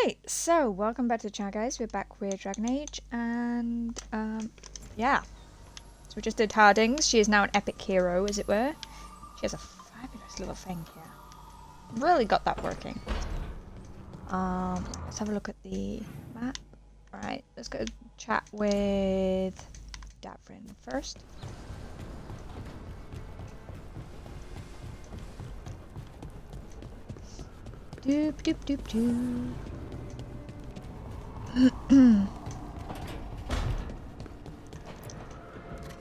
Right, so welcome back to the channel, guys. We're back with Dragon Age, and yeah. So we just did Hardings. She is now an epic hero, as it were. She has a fabulous little thing here. Really got that working. Let's have a look at the map. Right, let's go chat with Davrin first. Doop doop doop doop.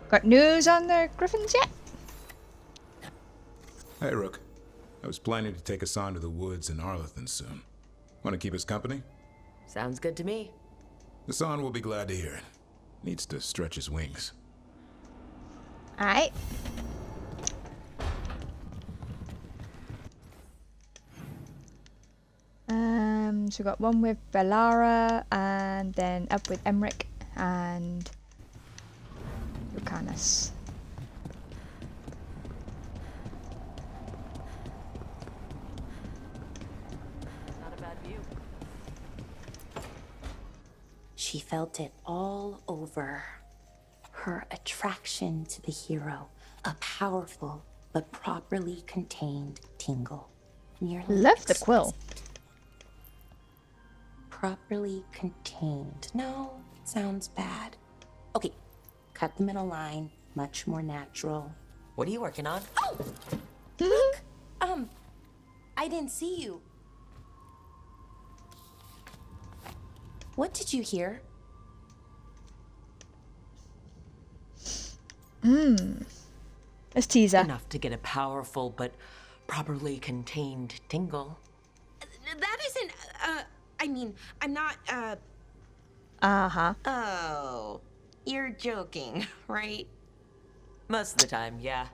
Got news on the Griffins yet? Hey, Rook. I was planning to take us on to the woods in Arlethan soon. Want to keep us company? Sounds good to me. Hassan will be glad to hear it. Needs to stretch his wings. Alright. So we got one with Velara, and then up with Emric and Lucanus. Not a bad view. She felt it all over. Her attraction to the hero, a powerful but properly contained tingle. Nearly Love the quill. properly contained. No, sounds bad. Okay, cut the middle line. Much more natural. What are you working on? Oh! Look! I didn't see you. What did you hear? Let's teaser. Enough to get a powerful but properly contained tingle. That isn't, I mean, I'm not, Uh-huh. Oh, you're joking, right? Most of the time, yeah.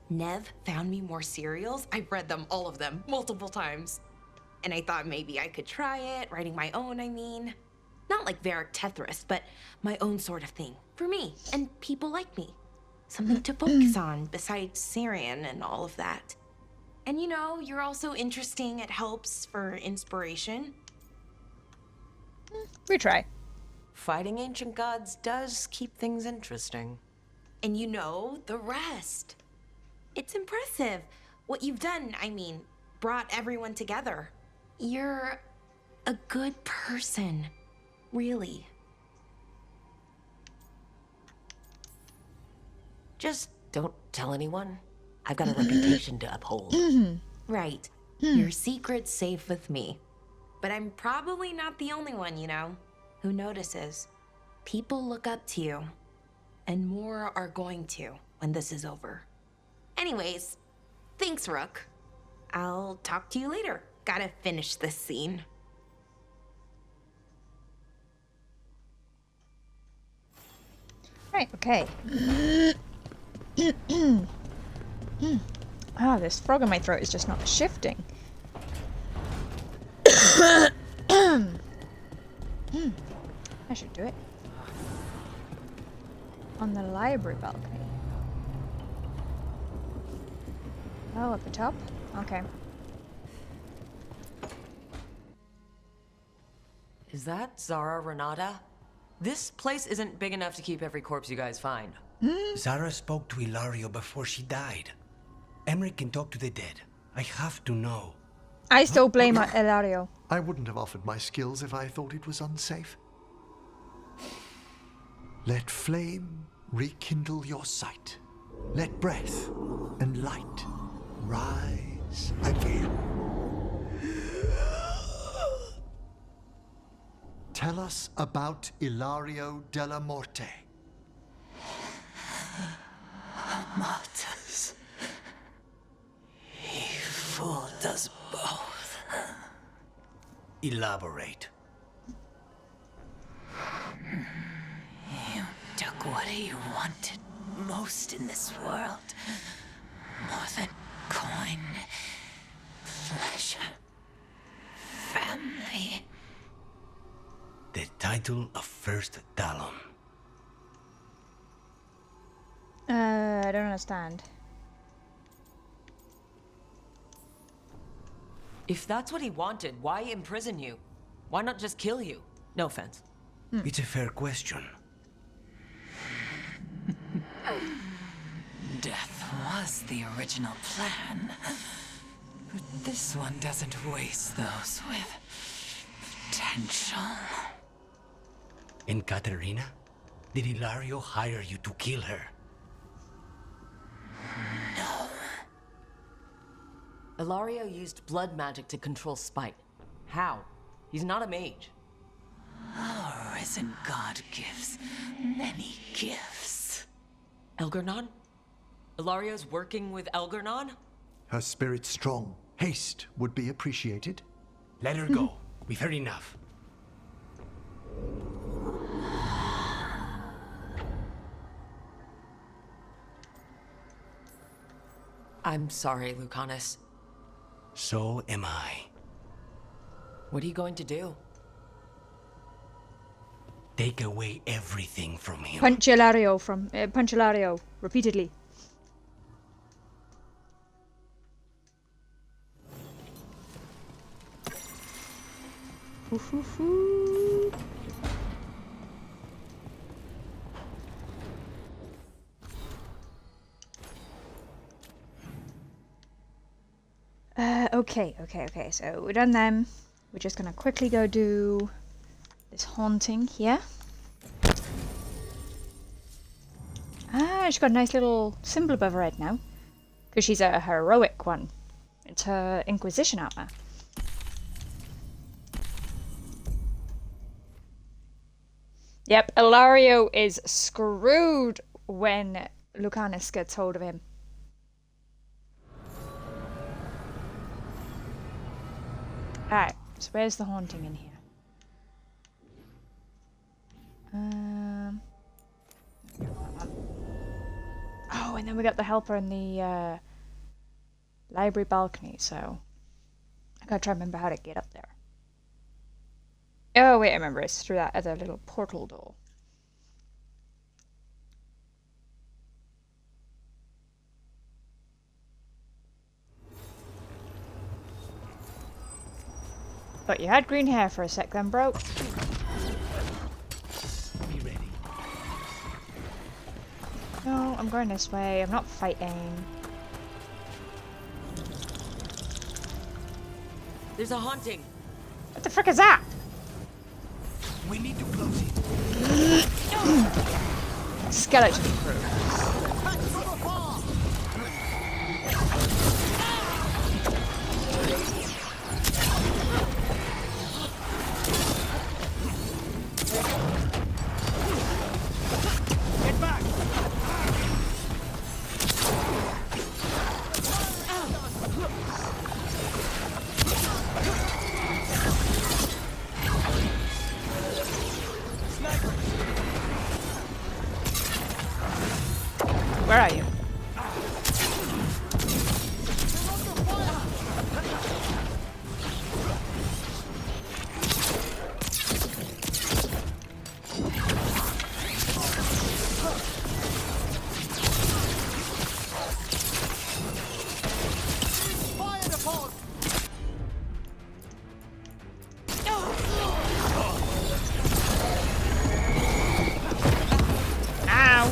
Nev found me more serials. I've read them, all of them, multiple times. And I thought maybe I could try it, writing my own, I mean. Not like Varric Tethris, but my own sort of thing. For me, and people like me. Something to focus on, besides Syrian and all of that. And you know, you're also interesting. It helps for inspiration. Retry. Fighting ancient gods does keep things interesting. And you know the rest. It's impressive what you've done, I mean, brought everyone together. You're a good person, really. Just don't tell anyone. I've got a reputation to uphold. Right. Your secret's safe with me. But I'm probably not the only one, you know, who notices. People look up to you, and more are going to when this is over. Anyways, thanks, Rook. I'll talk to you later. Gotta finish this scene. Right, okay. Ah, this frog in my throat is just not shifting. I should do it. On the library balcony. Oh, at the top? Okay. Is that Zara Renata? This place isn't big enough to keep every corpse you guys find. Zara spoke to Ilario before she died. Emric can talk to the dead. I have to know. I still blame Elario. I wouldn't have offered my skills if I thought it was unsafe. Let flame rekindle your sight. Let breath and light rise again. Tell us about Ilario della Morte. Martyrs. He fooled us both. Elaborate. You took what he wanted most in this world. More than coin, pleasure, family. The title of First Talon. I don't understand. If that's what he wanted, why imprison you? Why not just kill you? No offense. It's a fair question. Death was the original plan. But this one doesn't waste those with potential. And Katerina? Did Ilario hire you to kill her? No. Ilario used blood magic to control Spite. How? He's not a mage. Our risen god gives many gifts. Elgernon? Ilario's working with Elgernon? Her spirit strong. Haste would be appreciated. Let her go. We've heard enough. I'm sorry, Lucanus. So am I. What are you going to do? Take away everything from him. Punch Ilario repeatedly. Okay. So we're done them. We're just gonna quickly go do this haunting here. Ah, she's got a nice little symbol above her head now. Because she's a heroic one. It's her Inquisition armor. Yep, Ilario is screwed when Lucanus gets hold of him. Alright, so where's the haunting in here? Oh, and then we got the helper in the library balcony, so I gotta try and remember how to get up there. Oh wait, I remember, it's through that other little portal door. Thought you had green hair for a sec then, bro. Be ready. No, I'm going this way. I'm not fighting. There's a haunting. What the frick is that? We need to close it. Skeleton crew. Get back! Where are you? Ow!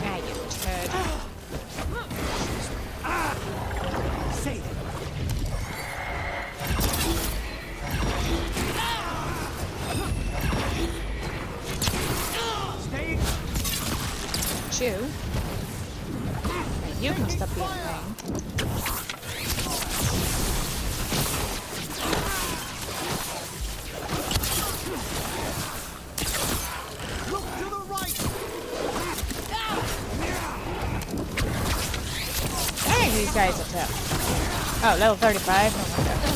Ah, you turd. Save it. Stay. You? You can stop being annoying. Dang, these guys are tough. Oh, level 35? Oh my god.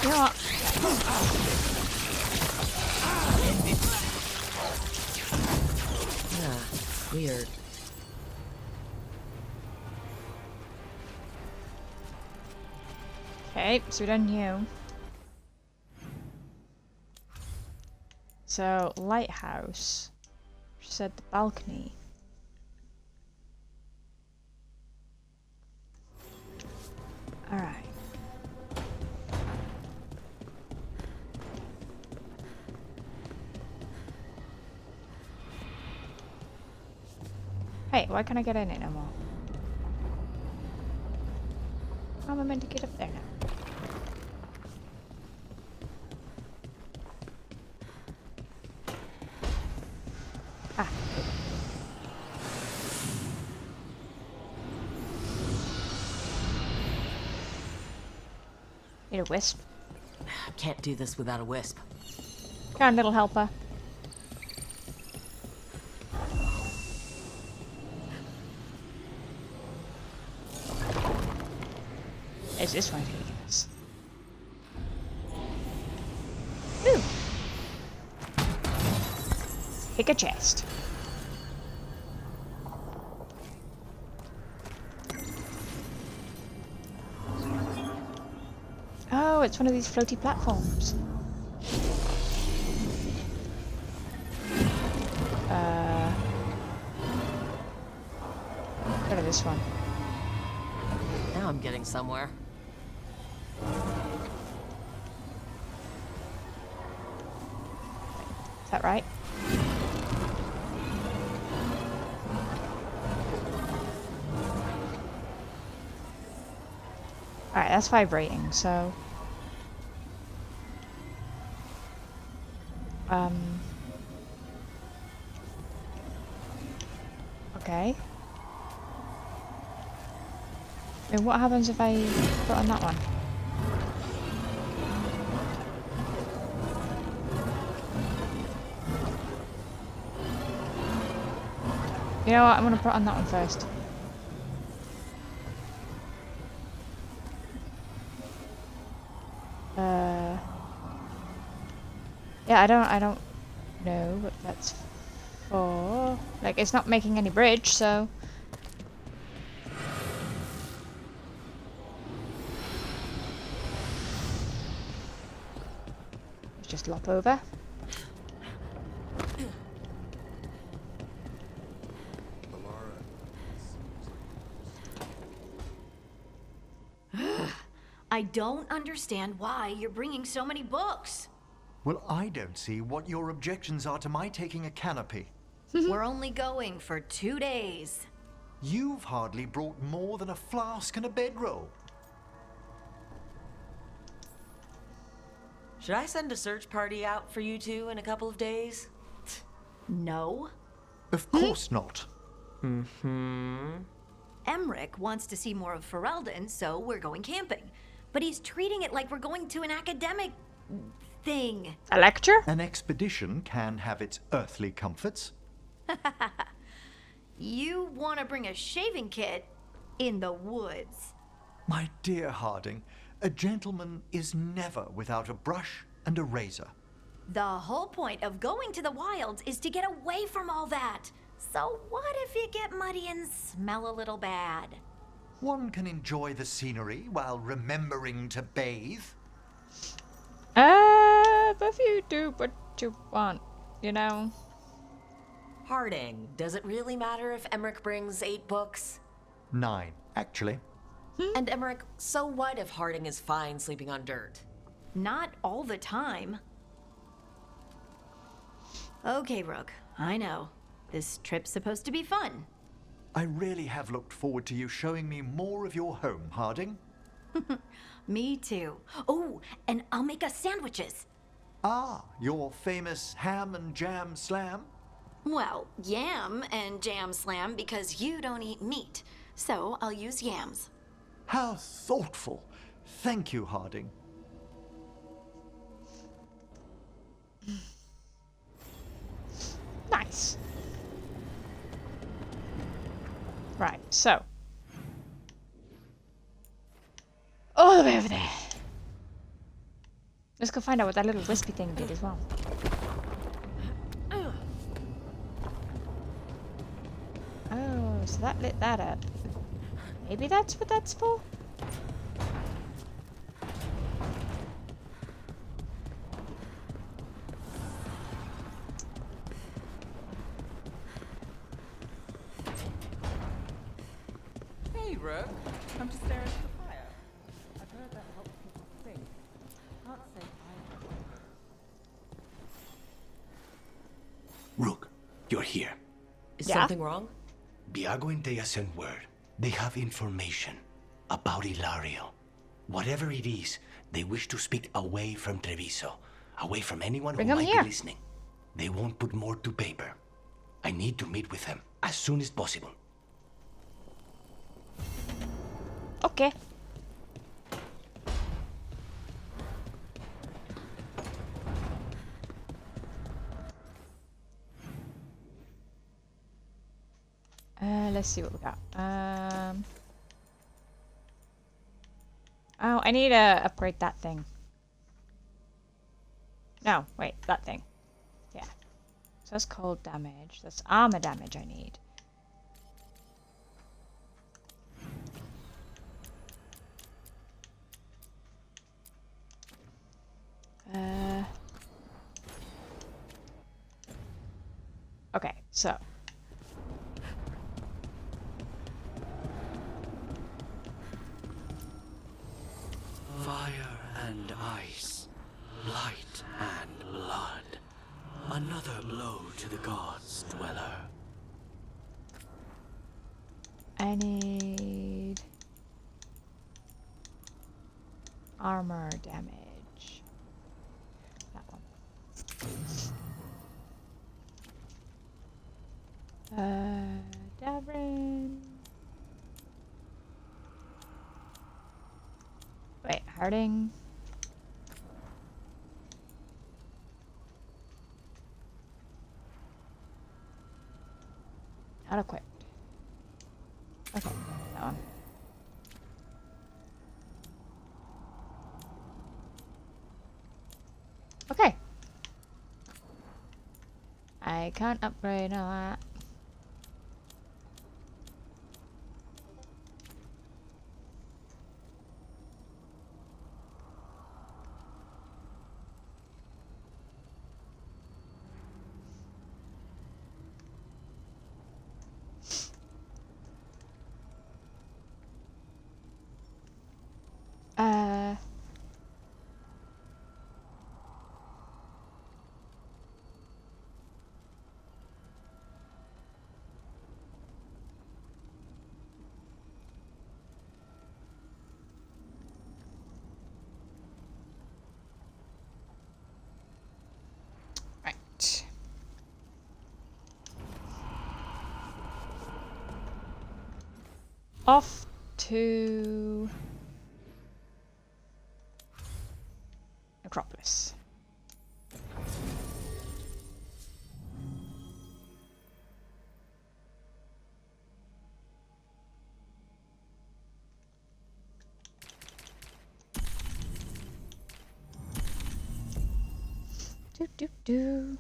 You know what? Yeah, weird. Okay, so we done you. So, lighthouse. She said the balcony. Alright. Hey, why can't I get in it no more? How am I meant to get up there now? Ah. Need a wisp. Can't do this without a wisp. Come on, little helper. Is this way taking us? Ooh. Pick a chest. Oh, it's one of these floaty platforms. Go to this one. Now I'm getting somewhere. Is that right? Alright, that's vibrating, so... Okay. I mean, what happens if I put on that one? You know what? I'm gonna put on that one first. Yeah, I don't know what that's for. Like, it's not making any bridge, so. Let's just lop over. I don't understand why you're bringing so many books. Well, I don't see what your objections are to my taking a canopy. We're only going for 2 days. You've hardly brought more than a flask and a bedroll. Should I send a search party out for you two in a couple of days? No. Of course not. Emmerich wants to see more of Ferelden, so we're going camping. But he's treating it like we're going to an academic thing. A lecture? An expedition can have its earthly comforts. You want to bring a shaving kit in the woods. My dear Harding, a gentleman is never without a brush and a razor. The whole point of going to the wilds is to get away from all that. So what if you get muddy and smell a little bad? One can enjoy the scenery while remembering to bathe. But you do what you want, you know? Harding, does it really matter if Emmerich brings 8 books? 9, actually. And Emmerich, so what if Harding is fine sleeping on dirt? Not all the time. Okay, Rook, I know. This trip's supposed to be fun. I really have looked forward to you showing me more of your home, Harding. Me too. Oh, and I'll make us sandwiches. Ah, your famous ham and jam slam? Well, yam and jam slam because you don't eat meat. So I'll use yams. How thoughtful. Thank you, Harding. Nice. Right, so. All the way over there. Let's go find out what that little wispy thing did as well. Oh, so that lit that up. Maybe that's what that's for? Hey, Rook. Come to stare into the fire. I've heard that helps people think. Can't say I Rook, you're here. Is Yeah? something wrong? Biago and Thea sent word. They have information about Ilario. Whatever it is, they wish to speak away from Treviso, away from anyone Bring who 'em might here. be listening. They won't put more to paper. I need to meet with them as soon as possible. Okay. Let's see what we got. Oh, I need to upgrade that thing. No, wait, that thing. Yeah. So that's cold damage. That's armor damage I need. Okay, so. Fire and ice, light and blood. Another blow to the gods, dweller. I need armor damage. That one. Davrin. Wait, Harding. Not equipped. Okay, that one. Okay. I can't upgrade all that. Right. Off to Necropolis. Do do do.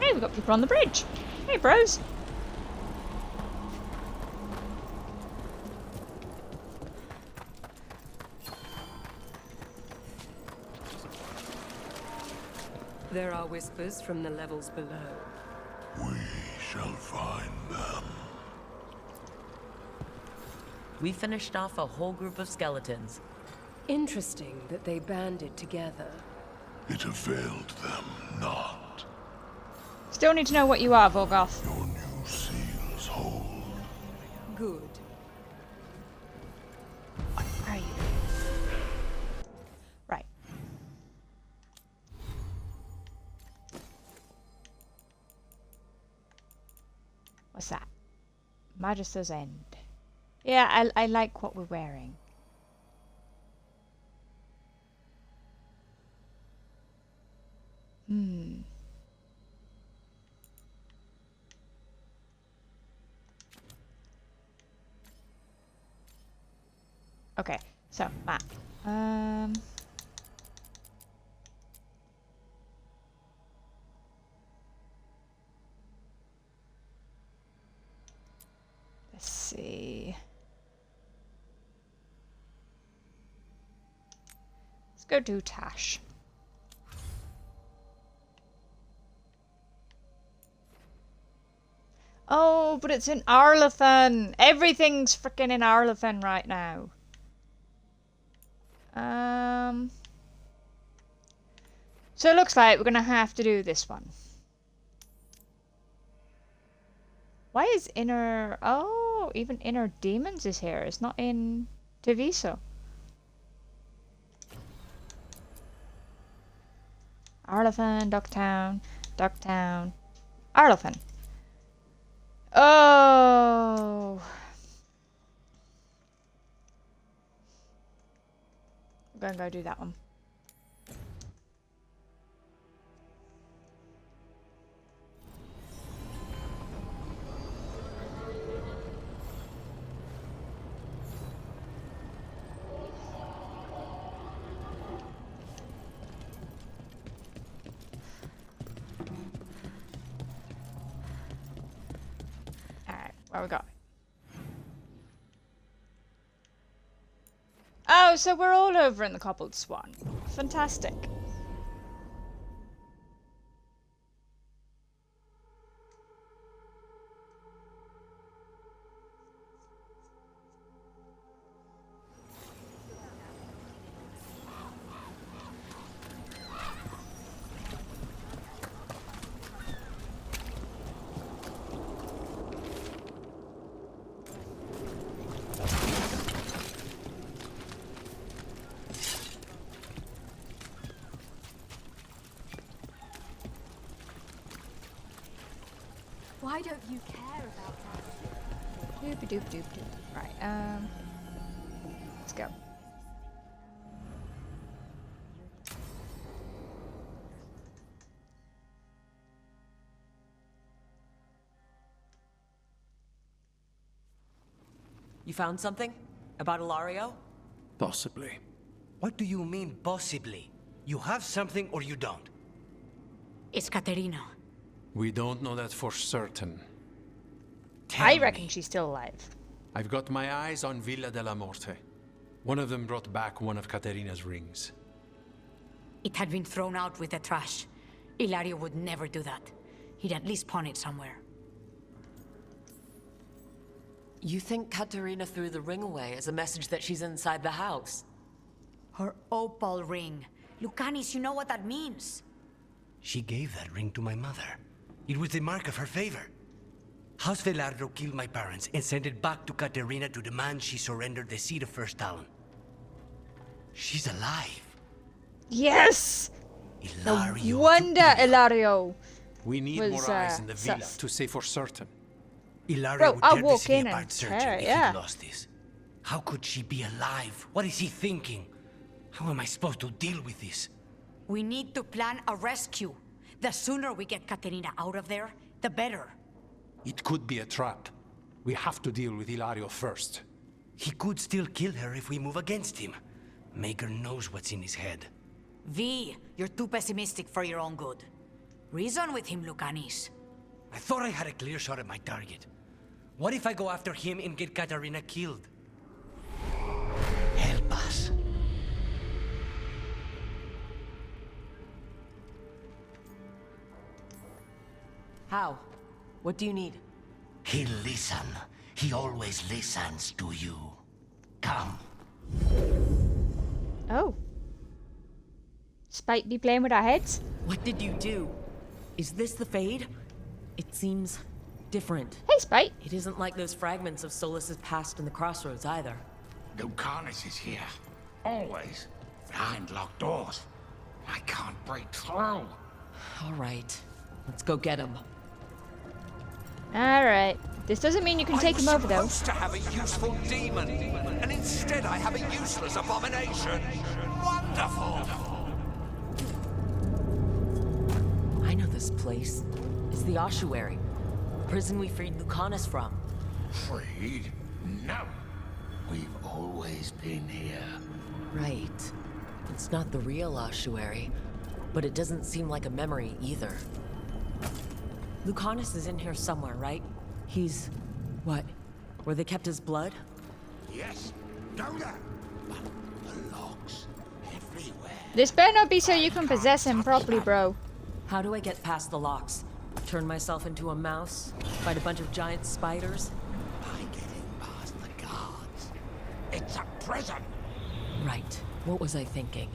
Hey, we got people on the bridge. Hey, bros. There are whispers from the levels below. We shall find them. We finished off a whole group of skeletons. Interesting that they banded together. It availed them not. Still need to know what you are, Volgoth. Your new seals hold. Good. What are you? Right. What's that? Magister's End. Yeah, I like what we're wearing. Okay, so map. Let's see. Let's go do Tash. Oh, but it's in Arlathan. Everything's freaking in Arlathan right now. So it looks like we're gonna have to do this one. Why is Inner... Oh, even Inner Demons is here. It's not in Treviso. Arlathan, Ducktown, Arlathan. Oh. I'm gonna go do that one. Where we go? Oh, so we're all over in the Cobbled Swan. Fantastic. Why don't you care about that? Doop doop doop doop. Right, let's go. You found something? About Ilario? Possibly. What do you mean, possibly? You have something or you don't? It's Caterina. We don't know that for certain. I reckon she's still alive. I've got my eyes on Villa della Morte. One of them brought back one of Caterina's rings. It had been thrown out with the trash. Ilario would never do that. He'd at least pawn it somewhere. You think Caterina threw the ring away as a message that she's inside the house? Her opal ring. Lucanis, you know what that means. She gave that ring to my mother. It was the mark of her favor. House Veilguard killed my parents and sent it back to Caterina to demand she surrender the seat of First Talon. She's alive. Yes! Ilario, No wonder Ilario We need was, more eyes in the villa sus. to say for certain. Ilario Bro, would I'll tear the walk city in apart and searching tear it, if yeah. he lost this. How could she be alive? What is he thinking? How am I supposed to deal with this? We need to plan a rescue. The sooner we get Caterina out of there, the better. It could be a trap. We have to deal with Ilario first. He could still kill her if we move against him. Maker knows what's in his head. V, you're too pessimistic for your own good. Reason with him, Lucanis. I thought I had a clear shot at my target. What if I go after him and get Caterina killed? Help us. How? What do you need? He'll listen. He always listens to you. Come. Oh. Spite be playing with our heads? What did you do? Is this the Fade? It seems different. Hey, Spite. It isn't like those fragments of Solas's past in the crossroads either. Lucanis is here. Always. Behind locked doors. I can't break through. All right. Let's go get him. Alright. This doesn't mean you can take him over, though. I was supposed to have a useful demon, and instead I have a useless abomination. Wonderful! I know this place. It's the ossuary. Prison we freed Lucanus from. Freed? No. We've always been here. Right. It's not the real ossuary, but it doesn't seem like a memory either. Lucanus is in here somewhere, right? He's... what? Where they kept his blood? Yes, know that. But the locks everywhere. This better not be so you can possess him properly, bro. How do I get past the locks? Turn myself into a mouse? Fight a bunch of giant spiders? By getting past the guards. It's a prison. Right. What was I thinking?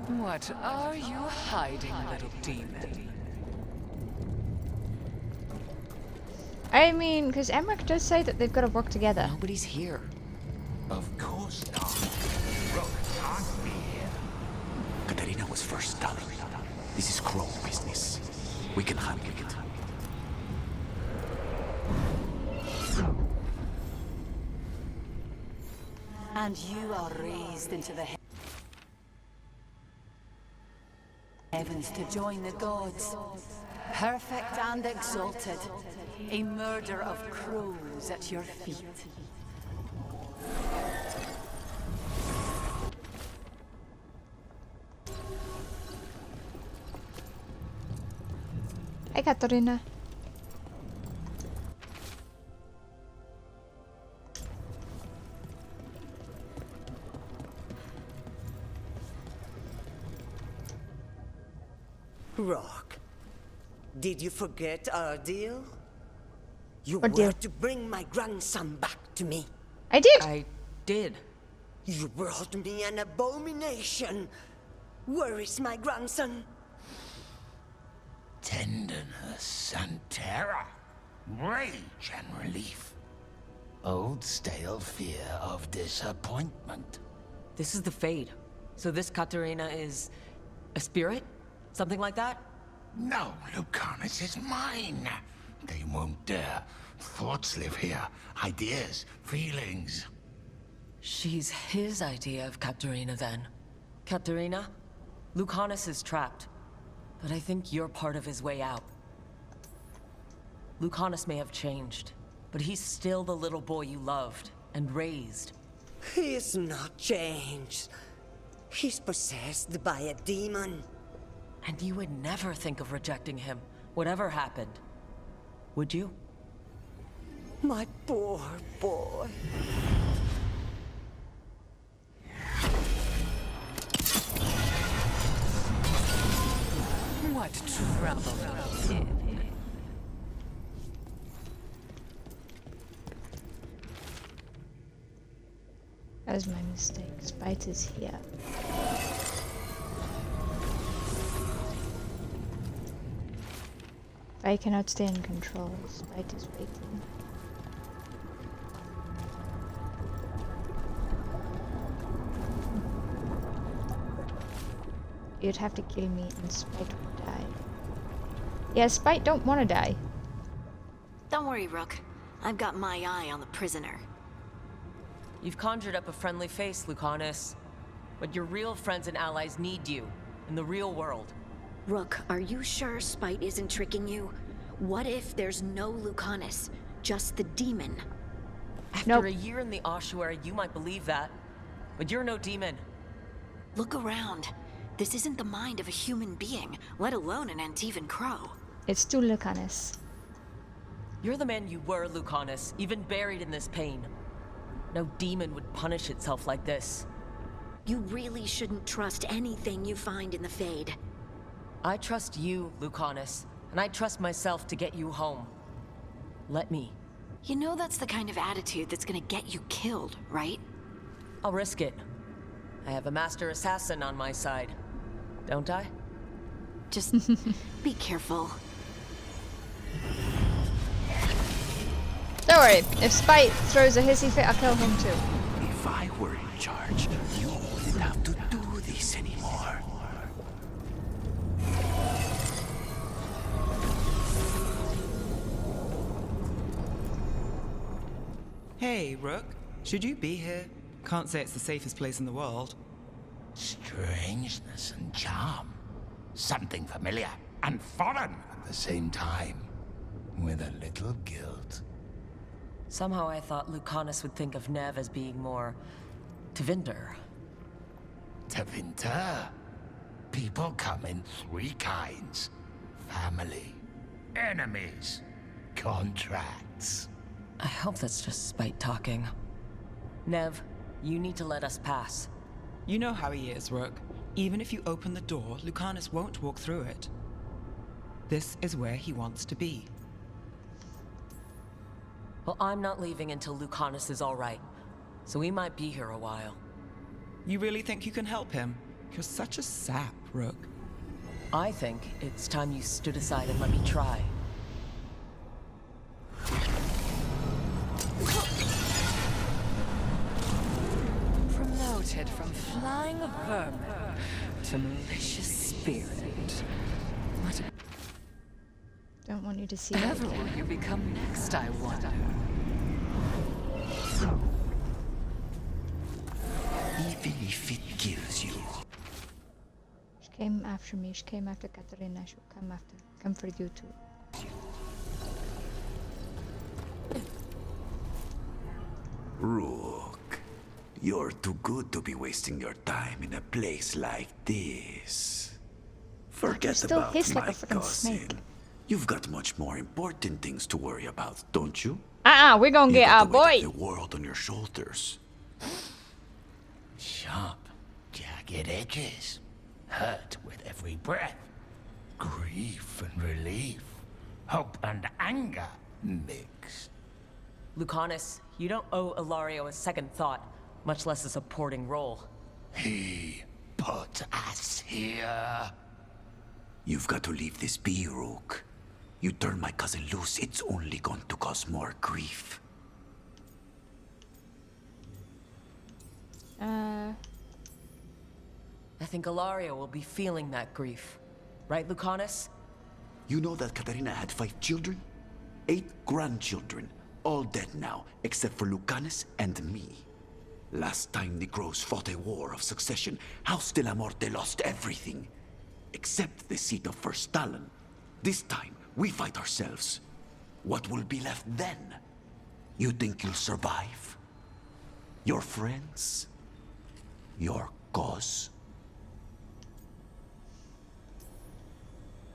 What are you hiding, little demon? I mean, because Emmerich does say that they've got to work together. Nobody's here. Of course not. Rook can't be here. Katerina was first Talon. This is Crow business. We can handle it. And you are raised into the heavens to join the gods. Perfect and exalted. A murder of crows at your feet. Hi, Katarina. Rock, did you forget our deal? You What were deal? to bring my grandson back to me. I did. I did. You brought me an abomination. Where is my grandson? Tenderness and terror. Rage and relief. Old stale fear of disappointment. This is the Fade. So this Katerina is... a spirit? Something like that? No, Lucanus is mine. They won't dare. Thoughts live here. Ideas, feelings. She's his idea of Katerina then. Katerina? Lucanus is trapped. But I think you're part of his way out. Lucanus may have changed, but he's still the little boy you loved and raised. He's not changed. He's possessed by a demon. And you would never think of rejecting him, whatever happened. Would you? My poor boy. What trouble, kid. That was my mistake. Spite is here. I cannot stay in control. Spite is waiting. You'd have to kill me and Spite would die. Yeah, Spite don't want to die. Don't worry, Rook. I've got my eye on the prisoner. You've conjured up a friendly face, Lucanus. But your real friends and allies need you, in the real world. Rook, are you sure Spite isn't tricking you? What if there's no Lucanus, just the demon? After a year in the ossuary, you might believe that. But you're no demon. Look around. This isn't the mind of a human being, let alone an Antivan crow. It's still Lucanus. You're the man you were, Lucanus, even buried in this pain. No demon would punish itself like this. You really shouldn't trust anything you find in the Fade. I trust you, Lucanus, and I trust myself to get you home. Let me. You know that's the kind of attitude that's gonna get you killed, right? I'll risk it. I have a master assassin on my side. Don't I? Just be careful. Don't worry, if Spite throws a hissy fit, I'll kill him too. If I were in charge, you wouldn't have to do this anymore. Hey, Rook. Should you be here? Can't say it's the safest place in the world. Strangeness and charm. Something familiar and foreign at the same time. With a little guilt. Somehow I thought Lucanus would think of Nev as being more... Tevinder. Tevinder? People come in three kinds. Family, enemies, contracts. I hope that's just spite talking. Nev, you need to let us pass. You know how he is, Rook. Even if you open the door, Lucanus won't walk through it. This is where he wants to be. Well, I'm not leaving until Lucanus is all right. So we might be here a while. You really think you can help him? You're such a sap, Rook. I think it's time you stood aside and let me try. Promoted from flying vermin to malicious spirit. What Don't want you to see that Whatever will again. you become next, I wonder? Even if it kills you. She came after me. She came after Katarina. She'll come for you too. Rook, you're too good to be wasting your time in a place like this. Forget still about hiss like my a freaking cousin. snake. You've got much more important things to worry about, don't you? We're gonna You get got our the weight boy. of the world on your shoulders. Sharp, jagged edges. Hurt with every breath. Grief and relief. Hope and anger mixed. Lucanus, you don't owe Ilario a second thought, much less a supporting role. He put us here. You've got to leave this be, Rook. You turn my cousin loose, it's only going to cause more grief. I think Ilario will be feeling that grief. Right, Lucanus? You know that Katarina had 5 children? 8 grandchildren. All dead now, except for Lucanus and me. Last time the Grows fought a war of succession, House de la Morte lost everything. Except the seat of First Talon. This time, we fight ourselves. What will be left then? You think you'll survive? Your friends? Your cause?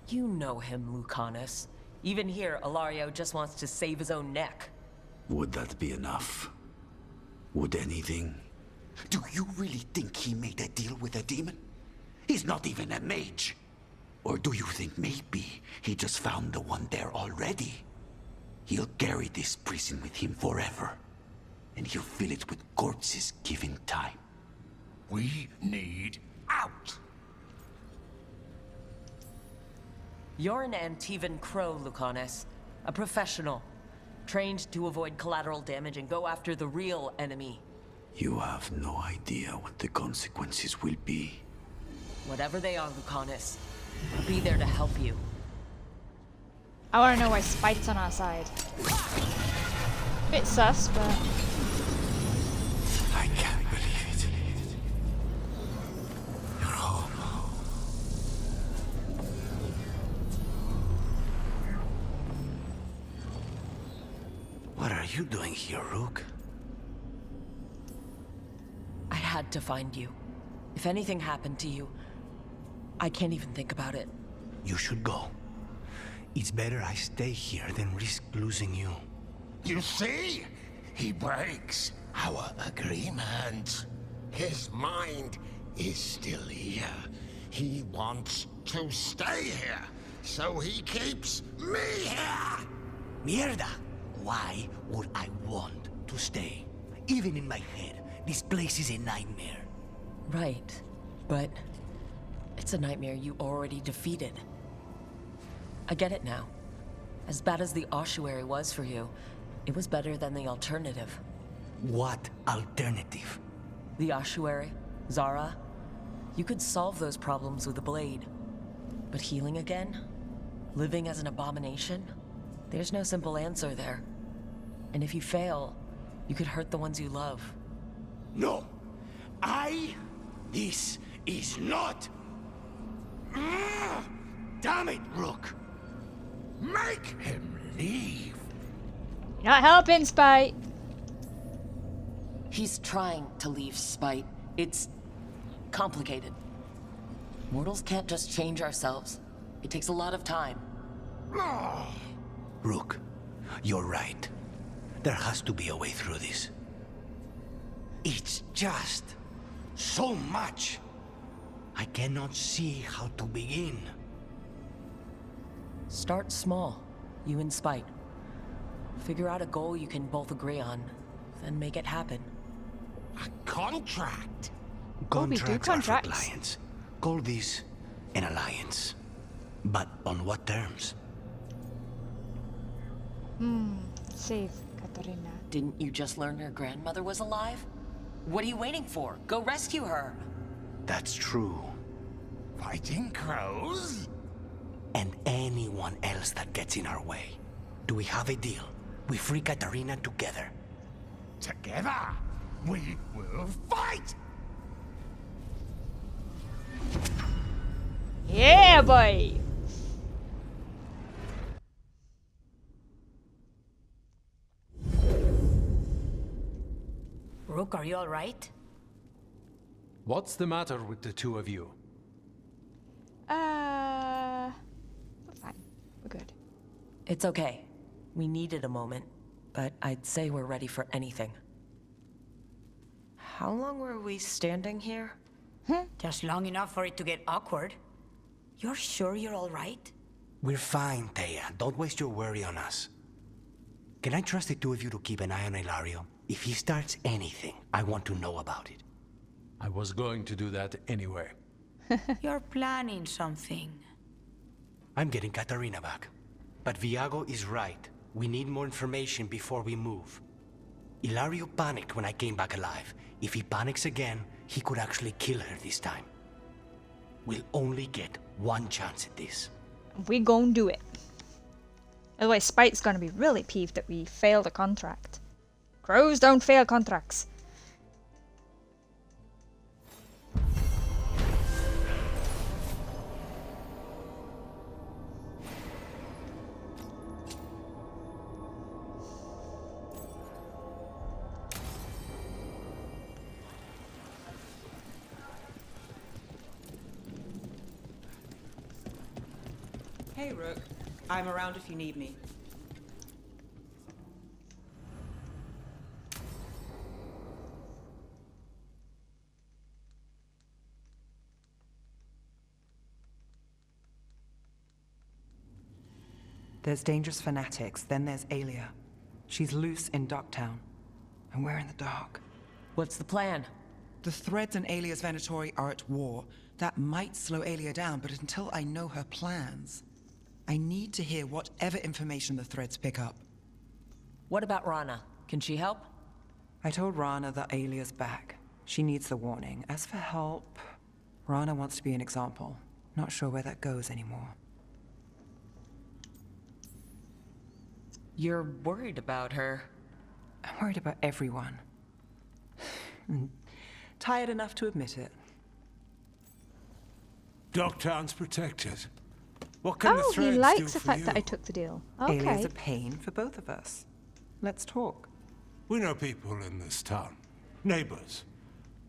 You know him, Lucanus. Even here, Ilario just wants to save his own neck. Would that be enough? Would anything? Do you really think he made a deal with a demon? He's not even a mage. Or do you think maybe he just found the one there already? He'll carry this prison with him forever. And he'll fill it with corpses given time. We need out. You're an Antivan Crow, Lucanus. A professional. Trained to avoid collateral damage and go after the real enemy. You have no idea what the consequences will be. Whatever they are, Lucanus, I'll be there to help you. I want to know why Spite's on our side. Bit sus, but... I can't believe it. You're home. What are you doing here, Rook? I had to find you. If anything happened to you, I can't even think about it. You should go. It's better I stay here than risk losing you. You see? He breaks our agreement. His mind is still here. He wants to stay here, so he keeps me here. Mierda! Why would I want to stay? Even in my head, this place is a nightmare. Right, but it's a nightmare you already defeated. I get it now. As bad as the ossuary was for you, it was better than the alternative. What alternative? The ossuary, Zara, you could solve those problems with a blade. But healing again? Living as an abomination? There's no simple answer there. And if you fail, You could hurt the ones you love. No! This is not... Damn it, Rook! Make him leave. You're not helping, Spite. He's trying to leave, Spite. It's complicated. Mortals can't just change ourselves. It takes a lot of time. Rook, you're right. There has to be a way through this. It's just so much. I cannot see how to begin. Start small, you and Spite. Figure out a goal you can both agree on, then make it happen. A contract? Contracts are for clients. Call this an alliance. But on what terms? Save Katarina. Didn't you just learn her grandmother was alive? What are you waiting for? Go rescue her. That's true. Fighting crows? And anyone else that gets in our way. Do we have a deal? We free Katarina together. Together, we will fight! Yeah, boy! Rook, are you all right? What's the matter with the two of you? We're fine. We're good. It's okay. We needed a moment, but I'd say we're ready for anything. How long were we standing here? Just long enough for it to get awkward. You're sure you're all right? We're fine, Thea. Don't waste your worry on us. Can I trust the two of you to keep an eye on Hilario? If he starts anything, I want to know about it. I was going to do that anyway. You're planning something. I'm getting Katarina back. But Viago is right. We need more information before we move. Hilario panicked when I came back alive. If he panics again, he could actually kill her this time. We'll only get one chance at this. We gon' do it. Otherwise, Spite's gonna be really peeved that we failed a contract. Crows don't fail contracts. Hey, Rook. I'm around if you need me. There's dangerous fanatics, then there's Aelia. She's loose in Docktown, and we're in the dark. What's the plan? The Threads and Aelia's Venatori are at war. That might slow Aelia down, but until I know her plans, I need to hear whatever information the Threads pick up. What about Rana? Can she help? I told Rana that Aelia's back. She needs the warning. As for help, Rana wants to be an example. Not sure where that goes anymore. You're worried about her. I'm worried about everyone. Tired enough to admit it. Docktown's protected. What can the Oh, Threads he do likes the for fact you? that I took the deal. Aelia's Okay. a pain for both of us. Let's talk. We know people in this town. Neighbors.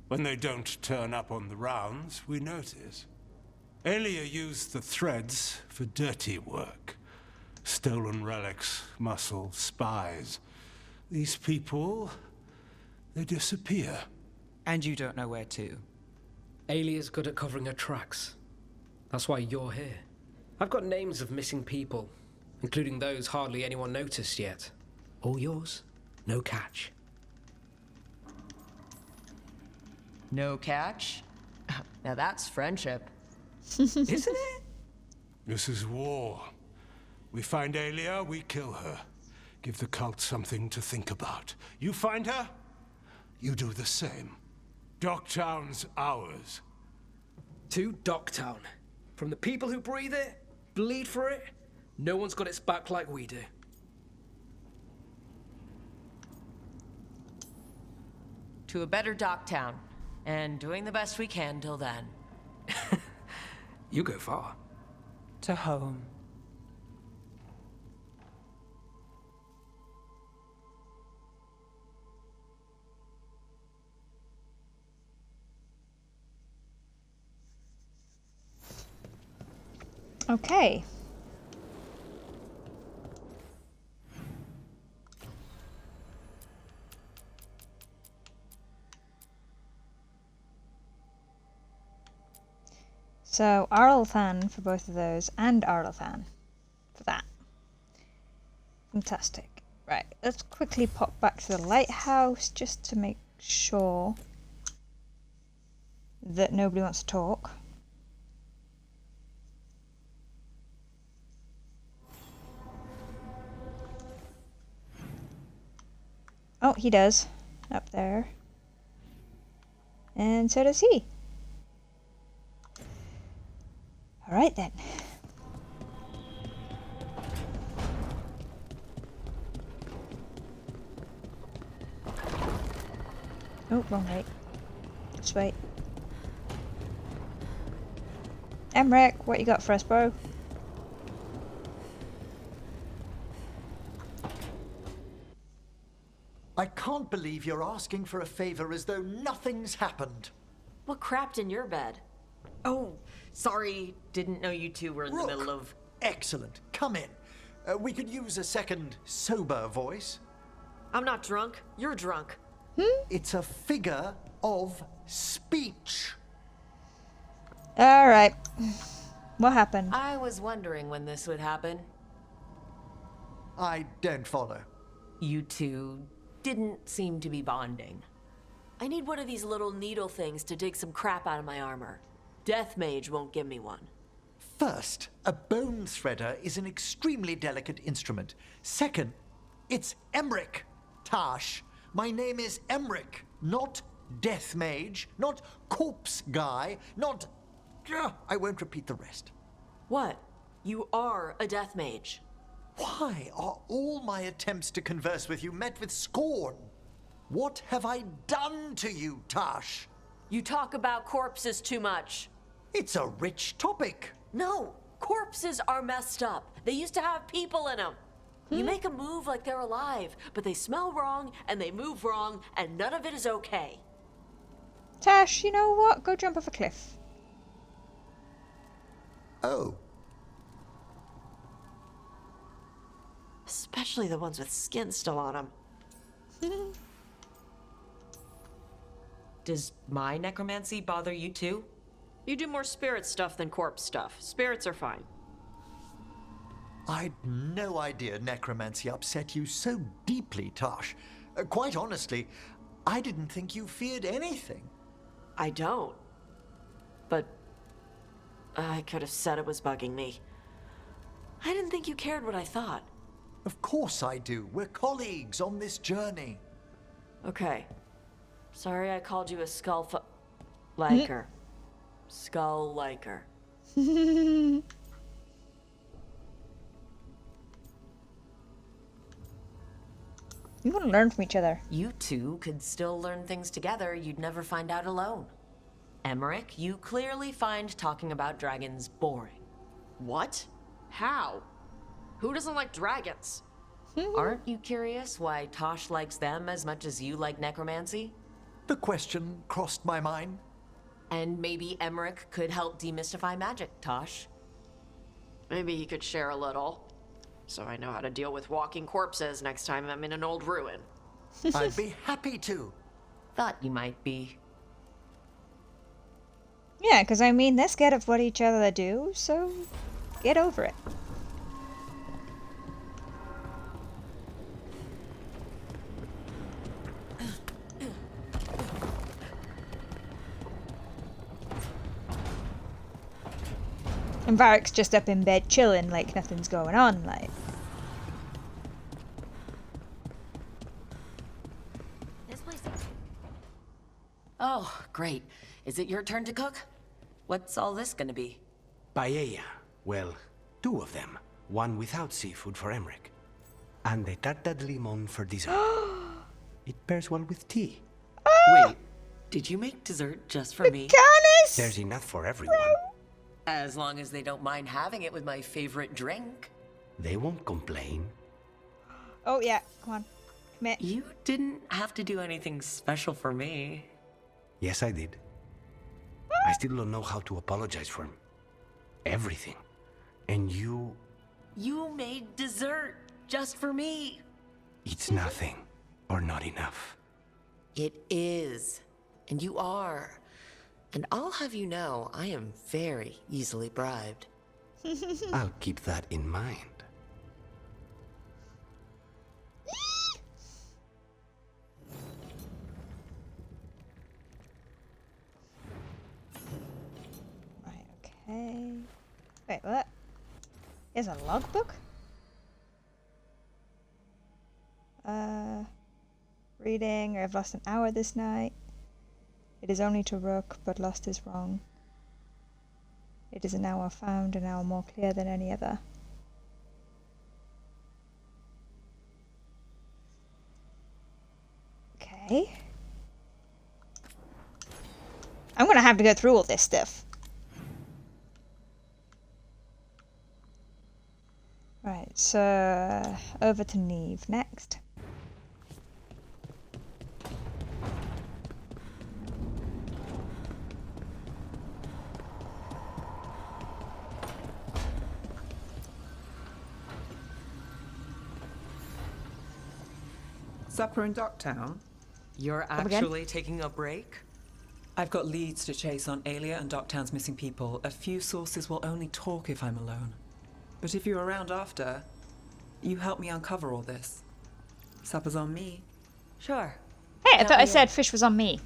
When they don't turn up on the rounds, we notice. Aelia used the Threads for dirty work. Stolen relics, muscle, spies. These people, they disappear. And you don't know where to. Aelia's good at covering her tracks. That's why you're here. I've got names of missing people, including those hardly anyone noticed yet. All yours, no catch. No catch? Now that's friendship. Isn't it? This is war. We find Aelia, we kill her. Give the cult something to think about. You find her, you do the same. Docktown's ours. To Docktown. From the people who breathe it, bleed for it, no one's got its back like we do. To a better dock town. And doing the best we can till then. You go far. To home. Okay. So, Arlthan for both of those, and Arlthan for that. Fantastic. Right, let's quickly pop back to the lighthouse just to make sure that nobody wants to talk. Oh, he does. Up there. And so does he. Alright then. Oh, wrong way. This way. Emmerich, what you got for us, bro? I can't believe you're asking for a favor as though nothing's happened. What crapped in your bed? Oh, sorry. Didn't know you two were in the middle of... Excellent. Come in. We could use a second sober voice. I'm not drunk. You're drunk. It's a figure of speech. Alright. What happened? I was wondering when this would happen. I don't follow. You two didn't seem to be bonding. I need one of these little needle things to dig some crap out of my armor. Death Mage won't give me one. First, a bone threader is an extremely delicate instrument. Second, it's Emmerich, Tash. My name is Emmerich, not Death Mage, not Corpse Guy, not... I won't repeat the rest. What? You are a Death Mage. Why are all my attempts to converse with you met with scorn? What have I done to you, Tash? You talk about corpses too much. It's a rich topic. No, corpses are messed up. They used to have people in them. You make them move like they're alive, but they smell wrong and they move wrong, and none of it is okay. Tash, you know what? Go jump off a cliff. Oh. Especially the ones with skin still on them. Does my necromancy bother you too? You do more spirit stuff than corpse stuff. Spirits are fine. I'd no idea necromancy upset you so deeply, Tash. Quite honestly, I didn't think you feared anything. I don't. But I could have said it was bugging me. I didn't think you cared what I thought. Of course I do. We're colleagues on this journey. Okay. Sorry I called you a liker. Skull liker. You want to learn from each other. You two could still learn things together you'd never find out alone. Emmerich, you clearly find talking about dragons boring. What? How? Who doesn't like dragons? Aren't you curious why Tosh likes them as much as you like necromancy? The question crossed my mind. And maybe Emmerich could help demystify magic, Tosh. Maybe he could share a little. So I know how to deal with walking corpses next time I'm in an old ruin. I'd be happy to. Thought you might be. Yeah, because I mean, they're scared of what each other do, so get over it. And Varric's just up in bed chilling like nothing's going on, like. This place. Oh, great. Is it your turn to cook? What's all this gonna be? Paella. Well, 2 of them. One without seafood for Emmerich. And a tarta de limon for dessert. It pairs well with tea. Wait, did you make dessert just for me? Canis! There's enough for everyone. As long as they don't mind having it with my favorite drink. They won't complain. Oh yeah, come on. Commit. You didn't have to do anything special for me. Yes, I did. I still don't know how to apologize for everything. And you... You made dessert just for me. It's nothing. Or not enough. It is. And you are. And I'll have you know, I am very easily bribed. I'll keep that in mind. Right, okay. Wait, what? Here's a logbook? Reading, I've lost an hour this night. It is only to Rook, but lost is wrong. It is an hour found, an hour more clear than any other. Okay. I'm gonna have to go through all this stuff. Right, so over to Neve next. Supper in Docktown? You're Come again? actually taking a break? I've got leads to chase on Alia and Docktown's missing people. A few sources will only talk if I'm alone. But if you're around after, you help me uncover all this. Supper's on me. Sure. Hey, I thought I said fish was on me.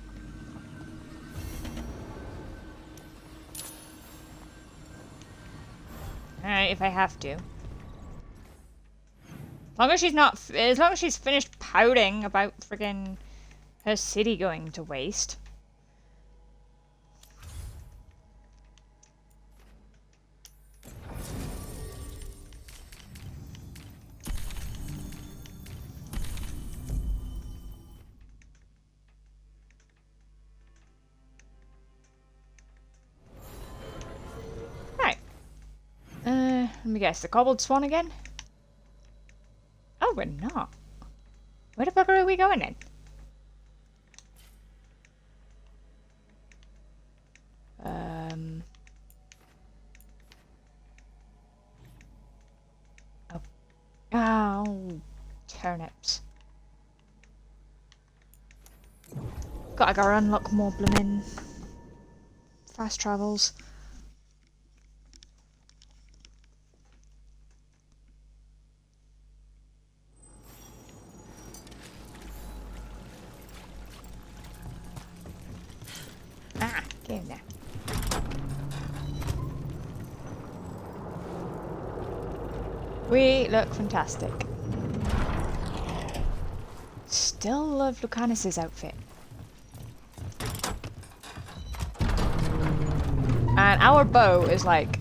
Alright, if I have to. As long as she's not, as long as she's finished pouting about friggin' her city going to waste. Right. Let me guess, the cobbled swan again? Oh, we're not. Where the fuck are we going then? Oh. Oh, turnips. Gotta unlock more bloomin' fast travels. Get in there. We look fantastic. Still love Lucanus's outfit. And our bow is like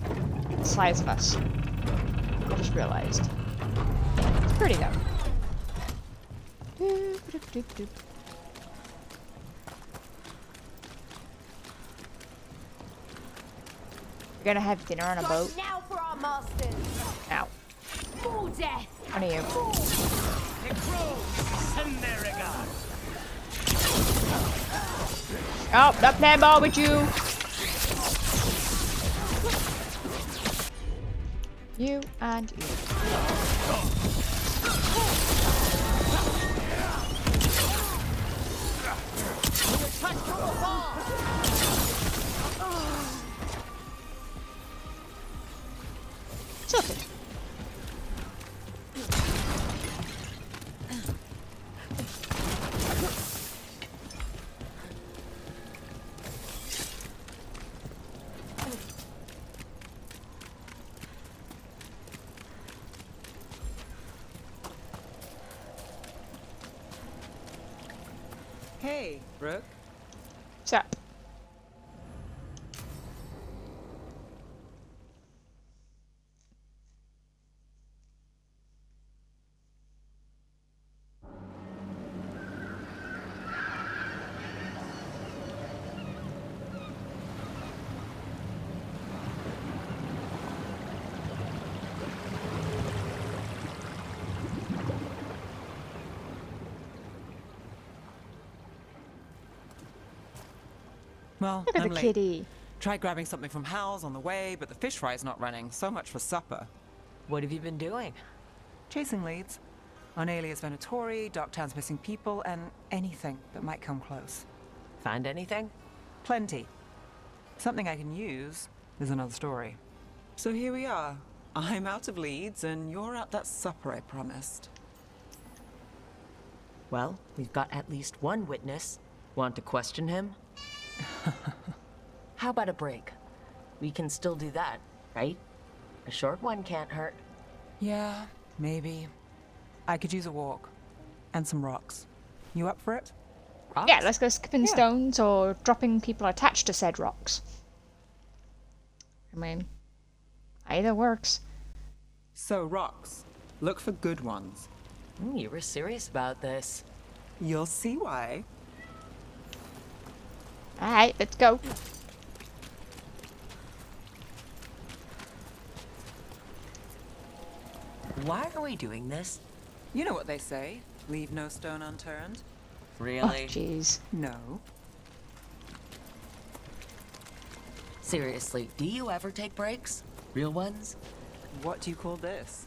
the size of us. I just realized. It's pretty though. Doop, doop, doop, doop. We're gonna have dinner on a boat. Now for our masters. Now. Full death. One of you. Oh, not playing ball with you. You and you. Sorted. Hey, Brooke. What's up? Well, Look at I'm the late. kitty. Tried grabbing something from Hal's on the way, but the fish fry's not running. So much for supper. What have you been doing? Chasing leads. On Alias Venatori, Docktown's missing people, and anything that might come close. Find anything? Plenty. Something I can use is another story. So here we are. I'm out of leads, and you're at that supper I promised. Well, we've got at least one witness. Want to question him? How about a break? We can still do that, right? A short one can't hurt. Yeah, maybe. I could use a walk. And some rocks. You up for it? Rocks? Yeah, let's go skipping stones or dropping people attached to said rocks. I mean, either works. So, rocks. Look for good ones. You were serious about this. You'll see why. Alright, let's go. Why are we doing this? You know what they say. Leave no stone unturned. Really? Oh, jeez. No. Seriously, do you ever take breaks? Real ones? What do you call this?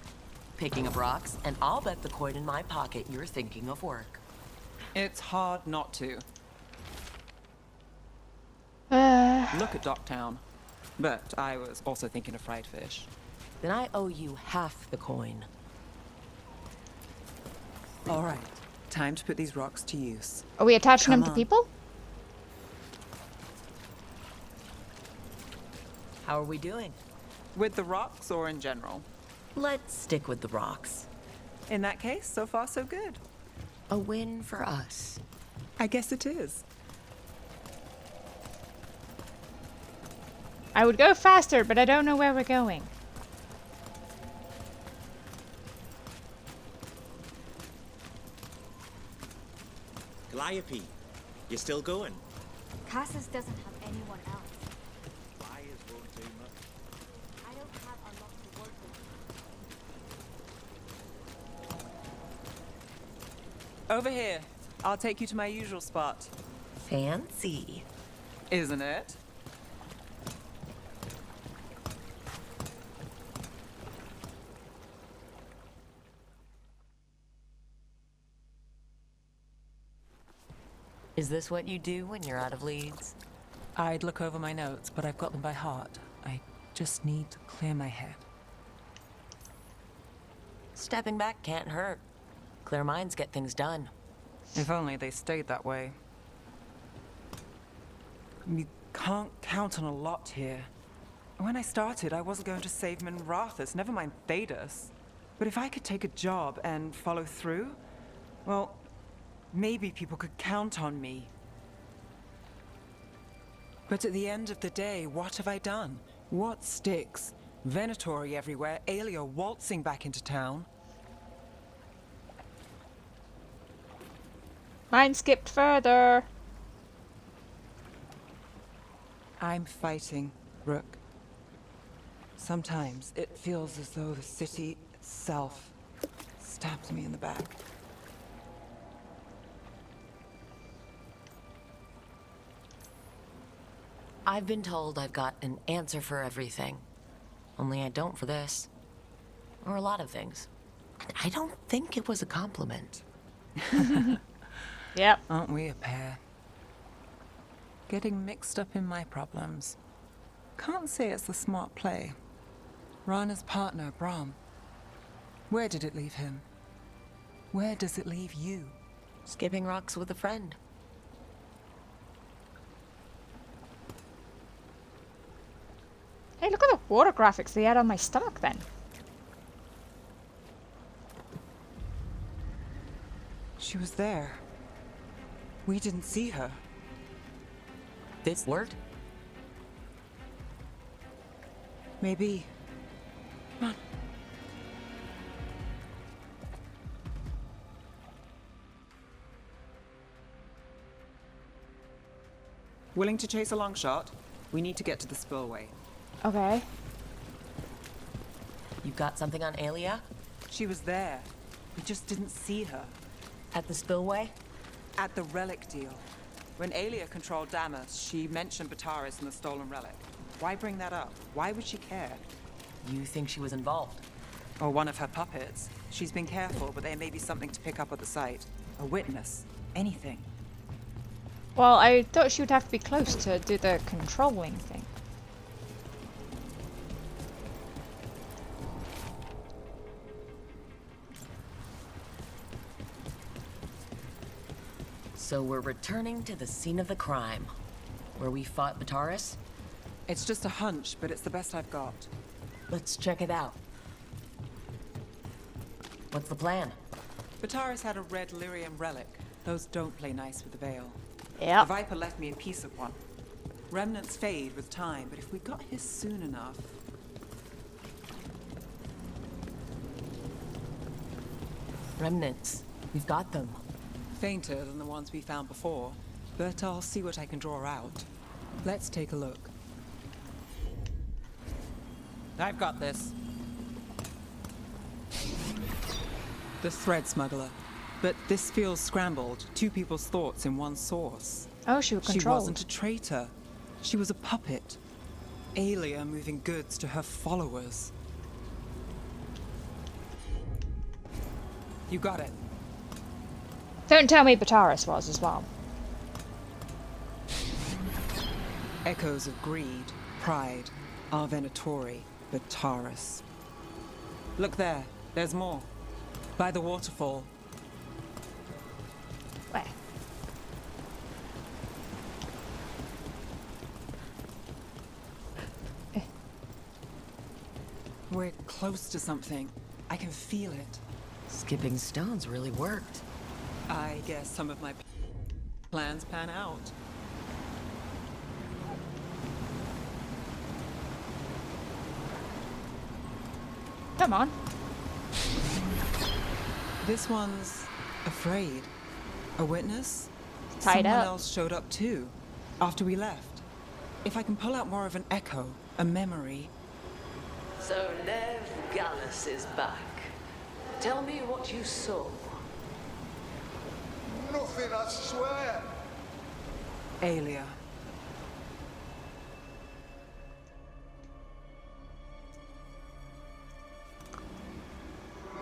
Picking up rocks, and I'll bet the coin in my pocket you're thinking of work. It's hard not to. Look at Docktown. But I was also thinking of fried fish. Then I owe you half the coin. All right. Time to put these rocks to use. Are we attaching Come them to on. people? How are we doing? With the rocks or in general? Let's stick with the rocks. In that case, so far so good. A win for us. I guess it is. I would go faster, but I don't know where we're going. Calliope, you still going? Casas doesn't have anyone else. Flyers won't do much. I don't have a lot to work with. Over here. I'll take you to my usual spot. Fancy. Isn't it? Is this what you do when you're out of leads? I'd look over my notes, but I've got them by heart. I just need to clear my head. Stepping back can't hurt. Clear minds get things done. If only they stayed that way. You can't count on a lot here. When I started, I wasn't going to save Minrathus, never mind Thedas. But if I could take a job and follow through, well, maybe people could count on me. But at the end of the day, what have I done? What sticks? Venatori everywhere, Aelia waltzing back into town. Mine skipped further. I'm fighting, Rook. Sometimes it feels as though the city itself stabs me in the back. I've been told I've got an answer for everything. Only I don't for this. Or a lot of things. And I don't think it was a compliment. Yep. Aren't we a pair? Getting mixed up in my problems. Can't say it's a smart play. Rana's partner, Brahm. Where did it leave him? Where does it leave you? Skipping rocks with a friend. Hey, look at the water graphics they had on my stomach then. She was there. We didn't see her. This word? Maybe. Come on. Willing to chase a long shot? We need to get to the spillway. Okay. You've got something on Aelia? She was there. We just didn't see her. At the spillway? At the relic deal. When Aelia controlled Damas, she mentioned Bataris and the stolen relic. Why bring that up? Why would she care? You think she was involved? Or one of her puppets. She's been careful, but there may be something to pick up at the site. A witness. Anything. Well, I thought she would have to be close to do the controlling thing. So we're returning to the scene of the crime, where we fought Bataris? It's just a hunch, but it's the best I've got. Let's check it out. What's the plan? Bataris had a red lyrium relic. Those don't play nice with the Veil. Yeah. The Viper left me a piece of one. Remnants fade with time, but if we got here soon enough... Remnants. We've got them. Fainter than the ones we found before, but I'll see what I can draw out. Let's take a look. I've got this. The thread smuggler. But this feels scrambled. Two people's thoughts in one source. Oh, she was She controlled. wasn't a traitor. She was a puppet. Aelia moving goods to her followers. You got it. Don't tell me Bataris was as well. Echoes of greed, pride, our Venatori, Bataris. Look there, there's more. By the waterfall. Where? We're close to something. I can feel it. Skipping stones really worked. I guess some of my plans pan out. Come on. This one's afraid. A witness? Tied Someone up. else showed up too, after we left. If I can pull out more of an echo, a memory... So Nev Gallus is back. Tell me what you saw. Nothing, I swear. Aelia.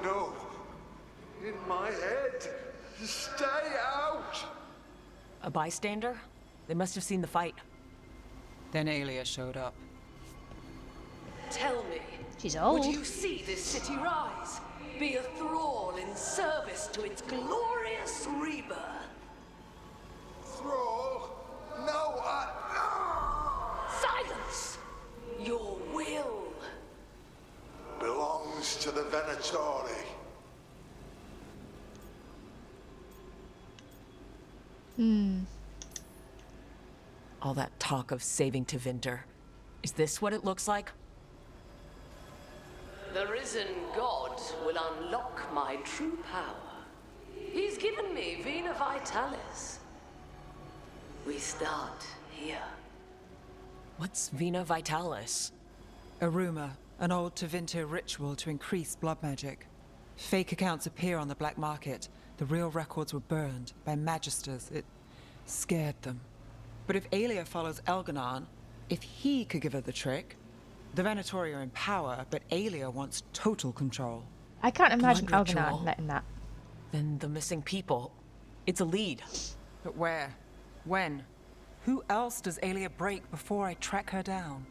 No. In my head. Stay out. A bystander? They must have seen the fight. Then Aelia showed up. Tell me. She's old. Would you see this city rise? Be a thrall in service to its glorious rebirth? Thrall? No, Silence! Your will belongs to the Venatori. All that talk of saving Tevinter. Is this what it looks like? The risen god will unlock my true power. He's given me Vina Vitalis. We start here. What's Vina Vitalis? A rumor, an old Tevinter ritual to increase blood magic. Fake accounts appear on the black market. The real records were burned by magisters. It scared them. But if Aelia follows Elganon, if he could give her the trick, the Venatori are in power, but Aelia wants total control. I can't imagine Blood ritual. Elganon letting that. Then the missing people. It's a lead. But where? When? Who else does Aelia break before I track her down?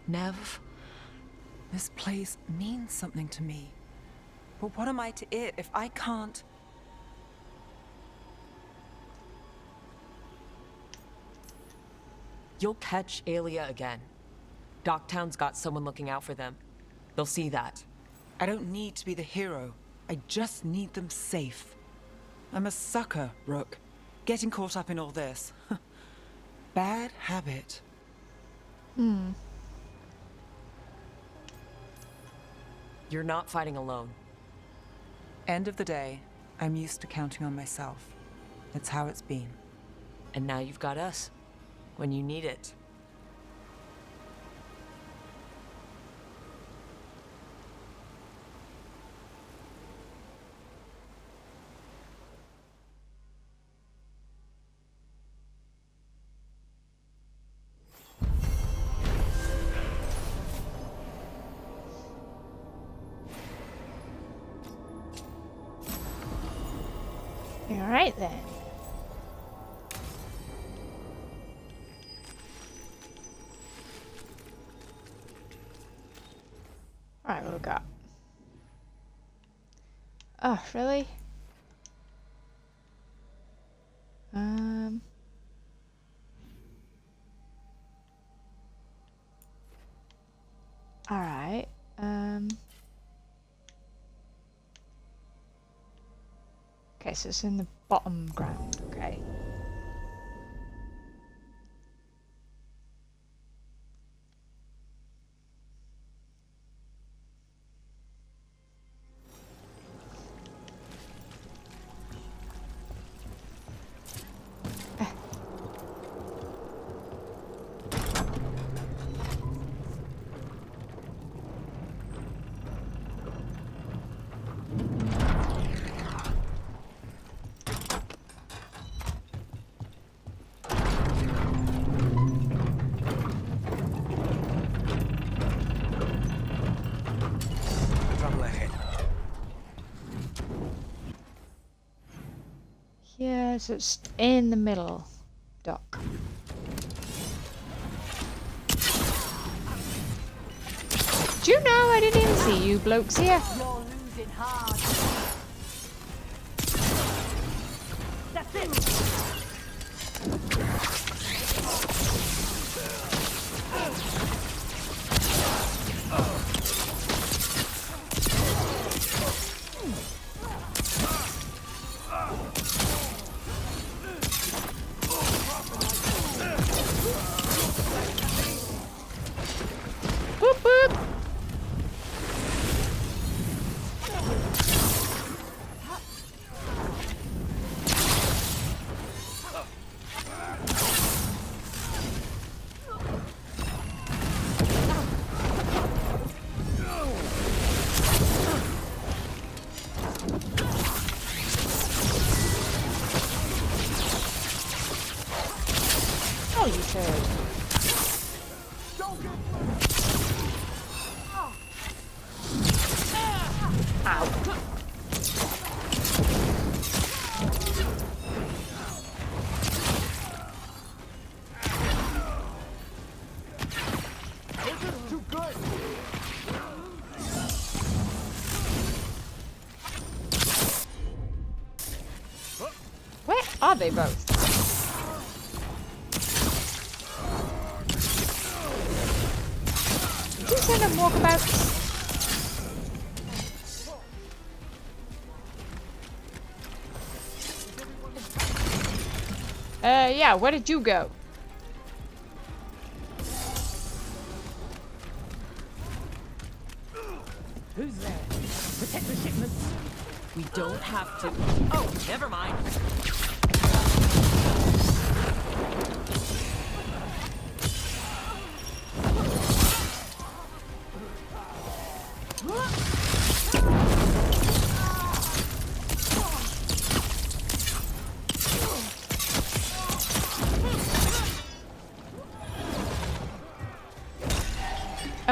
Nev? This place means something to me. But what am I to it if I can't... You'll catch Aelia again. Docktown's got someone looking out for them. They'll see that. I don't need to be the hero. I just need them safe. I'm a sucker, Rook. Getting caught up in all this. Bad habit. You're not fighting alone. End of the day, I'm used to counting on myself. That's how it's been. And now you've got us. When you need it. Alright then. Alright, what we got? Oh, really? Alright, okay, so it's in the bottom ground, okay. Yeah, so it's in the middle, Doc. Do you know I didn't even see you blokes here? You're losing hard. That's it. Boop boop. Oh, you turd. Where are they both? Did you send them walkabouts? Yeah, where did you go? Who's there? Protect the shipments. We don't have to. Oh, never mind.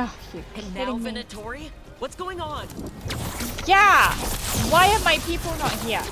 Oh, you And now, Venatori? What's going on? Yeah! Why are my people not here?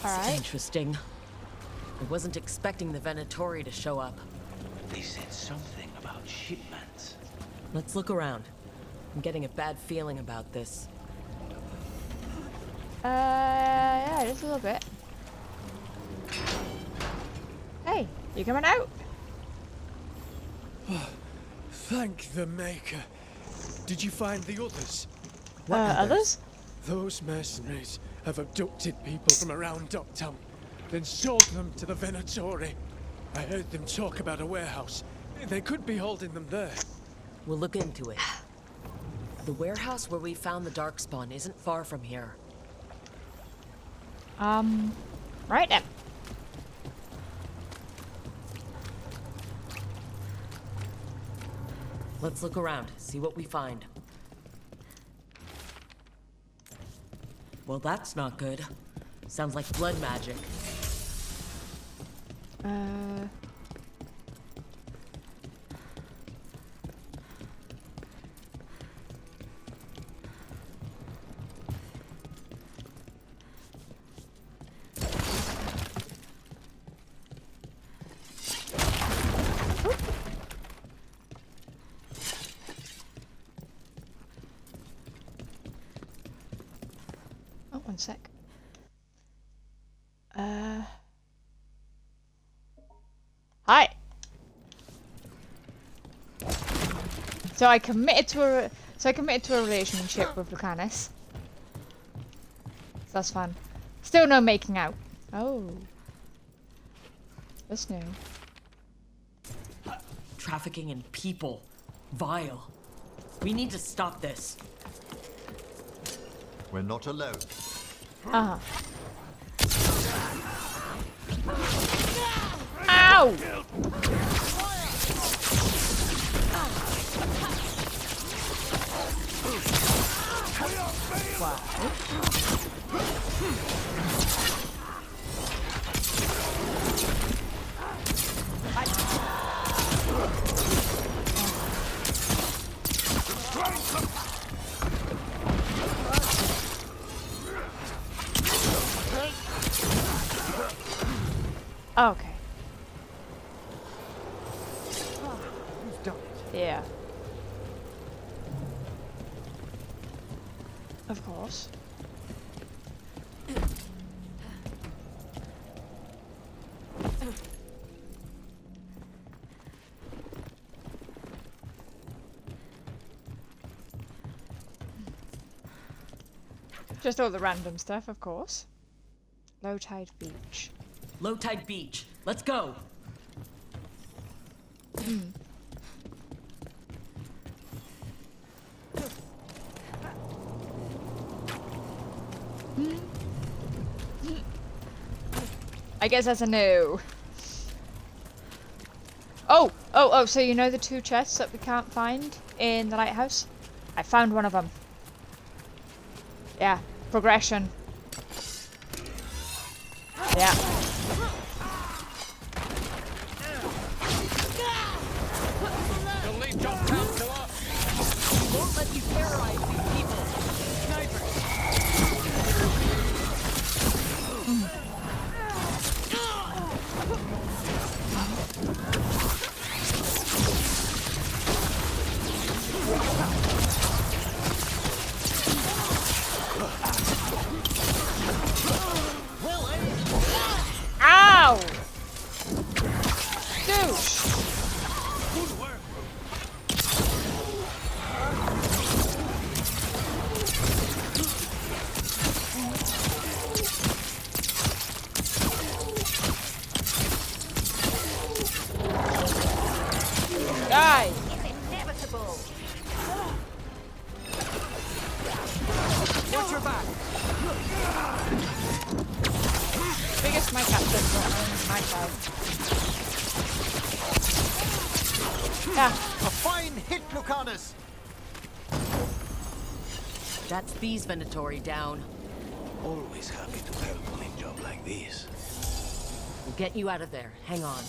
That's interesting. I wasn't expecting the Venatori to show up. They said something about shipments. Let's look around. I'm getting a bad feeling about this. Yeah, just a little bit. Hey, you coming out? Thank the Maker. Did you find the others? Others? Those mercenaries have abducted people from around Docktown, then sold them to the Venatori. I heard them talk about a warehouse. They could be holding them there. We'll look into it. The warehouse where we found the Darkspawn isn't far from here. Right then. Let's look around, see what we find. Well, that's not good. Sounds like blood magic. Oh, one sec. Hi. So I committed to a relationship with Lucanus. So that's fun. Still no making out. Oh. That's new. Trafficking in people. Vile. We need to stop this. We're not alone. Uh-huh. Ow! Okay. Yeah. Of course. Just all the random stuff, of course. Low tide beach. Low tide beach. Let's go. I guess that's a no. Oh, so you know the two chests that we can't find in the lighthouse? I found one of them. Yeah, progression. Yeah. You'll leave Docktown to us. We won't let you terrorize these people. Ow! Douche! Die! It's inevitable. Watch your back. Biggest my captain on my side. Yeah. A fine hit, Lucanus! That's Thieves' Venatori down. Always happy to help on a job like this. We'll get you out of there. Hang on.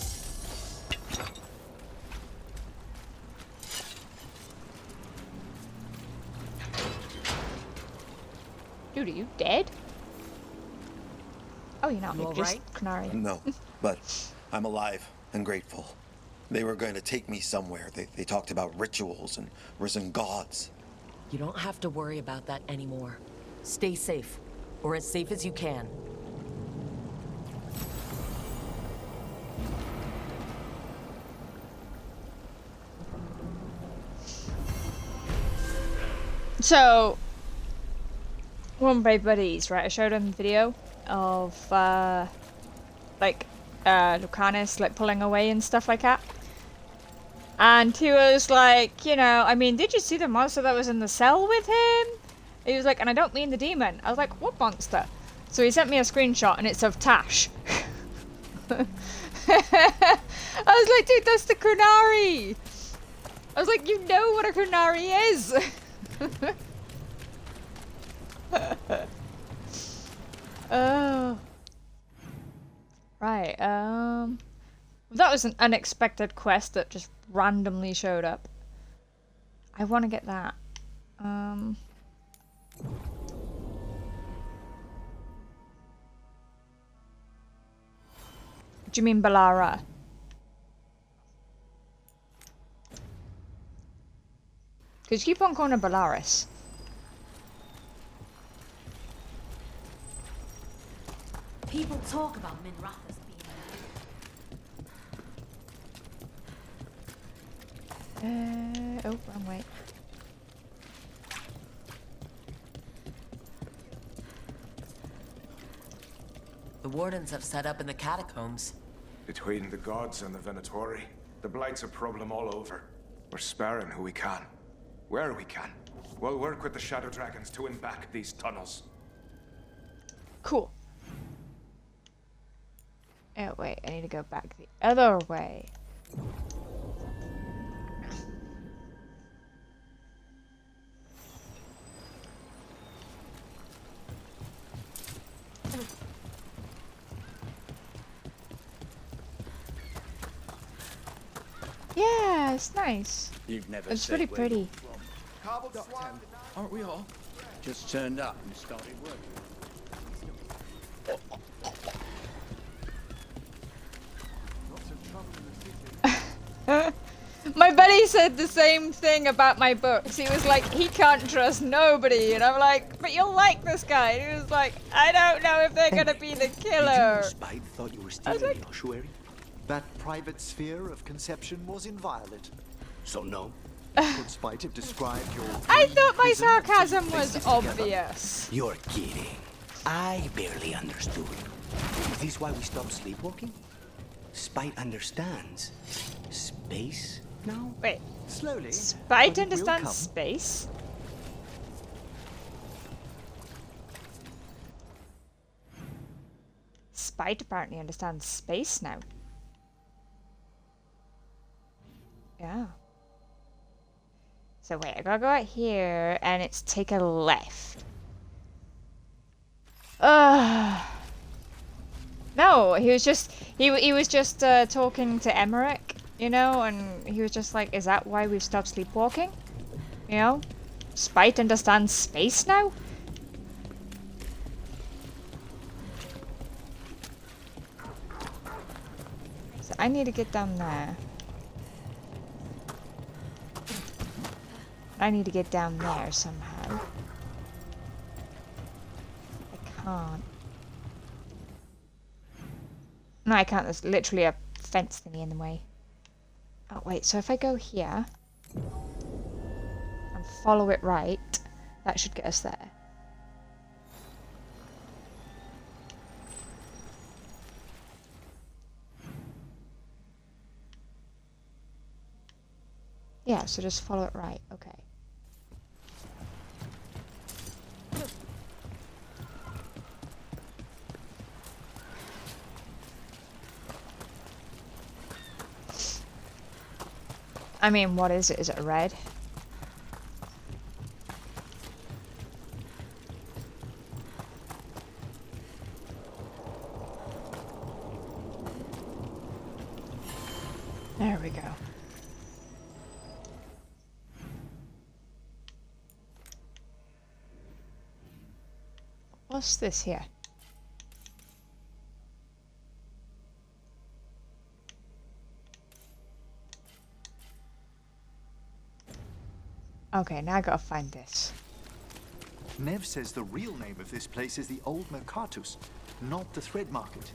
Dude, are you dead? Oh, you're not. You You're all just right? canary. No, but I'm alive and grateful. They were going to take me somewhere. They talked about rituals and risen gods. You don't have to worry about that anymore. Stay safe. or as safe as you can. So, one of my buddies, right, I showed him a video of, Lucanus, like, pulling away and stuff like that. And he was like, you know, I mean, did you see the monster that was in the cell with him? He was like, and I don't mean the demon. I was like, what monster? So he sent me a screenshot, and it's of Tash. I was like, dude, that's the Kunari! I was like, you know what a Kunari is! Oh. Right, that was an unexpected quest that just randomly showed up. I want to get that. Do you mean Balara? Because you keep on calling her Bellaris. People talk about Minrathous being Oh, wrong way. The Wardens have set up in the catacombs. Between the gods and the Venatori, the Blight's a problem all over. We're sparing who we can. Where we can. We'll work with the Shadow Dragons to win back these tunnels. Cool. Oh, wait, I need to go back the other way. Yeah, it's nice. You've never It's said really where pretty. you're from. Doctor, aren't we all? Just turned up and started working. My buddy said the same thing about my books. He was like, he can't trust nobody. And I'm like, but you'll like this guy. And he was like, I don't know if they're going to be the killer. Spite thought you were stealing the ossuary? That private sphere of conception was inviolate. So no? Could Spite have described your... I thought my prison sarcasm places was together? obvious. You're kidding. I barely understood. Is this why we stopped sleepwalking? Spite understands. Space now? Wait. Slowly. Spite understands space? Spite apparently understands space now. Yeah. So wait, I gotta go out here and it's take a left. No, he was just talking to Emmerich, you know, and he was just like, is that why we've stopped sleepwalking? You know? Spite understands space now? So I need to get down there. I need to get down there somehow. I can't. No, I can't. There's literally a fence thingy in the way. Oh, wait. So if I go here and follow it right, that should get us there. Yeah, so just follow it right. Okay. I mean, what is it? Is it red? There we go. What's this here? Okay, now I gotta find this. Nev says the real name of this place is the Old Mercatus, not the Thread Market.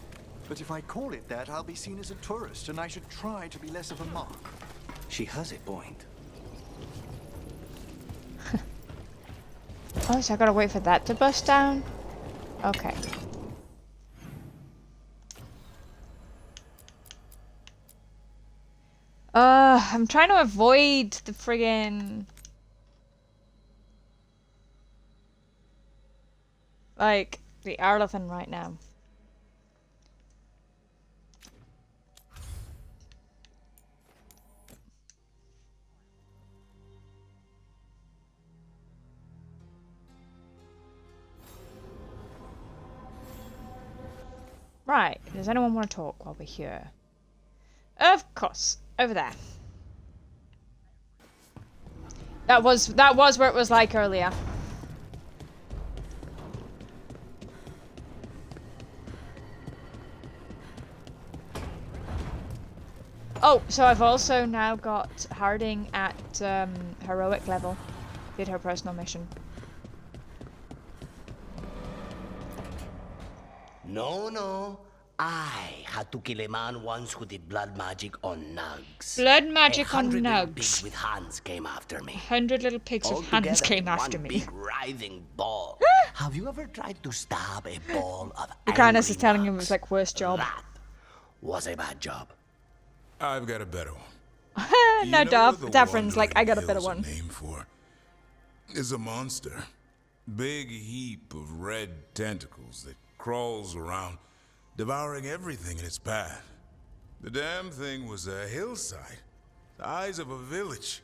But if I call it that, I'll be seen as a tourist, and I should try to be less of a mark. She has a point. Oh, so I gotta wait for that to bust down? Okay. I'm trying to avoid the friggin'... like, the Arlethan right now. Right, does anyone want to talk while we're here? Of course, over there. That was where it was like earlier. Oh, so I've also now got Harding at heroic level. Did her personal mission. No. I had to kill a man once who did blood magic on nugs. Blood magic on 100 little nugs. pigs with hands came after me. 100 little pigs with hands Altogether, came after one me. big writhing ball. Have you ever tried to stab a ball of Lucanus is angry telling him it nugs? was like worst job. That was a bad job. I've got a better one. No, Davrin's like, I got a better one. Name for is a monster. Big heap of red tentacles that crawls around, devouring everything in its path. The damn thing was a hillside, the size of a village.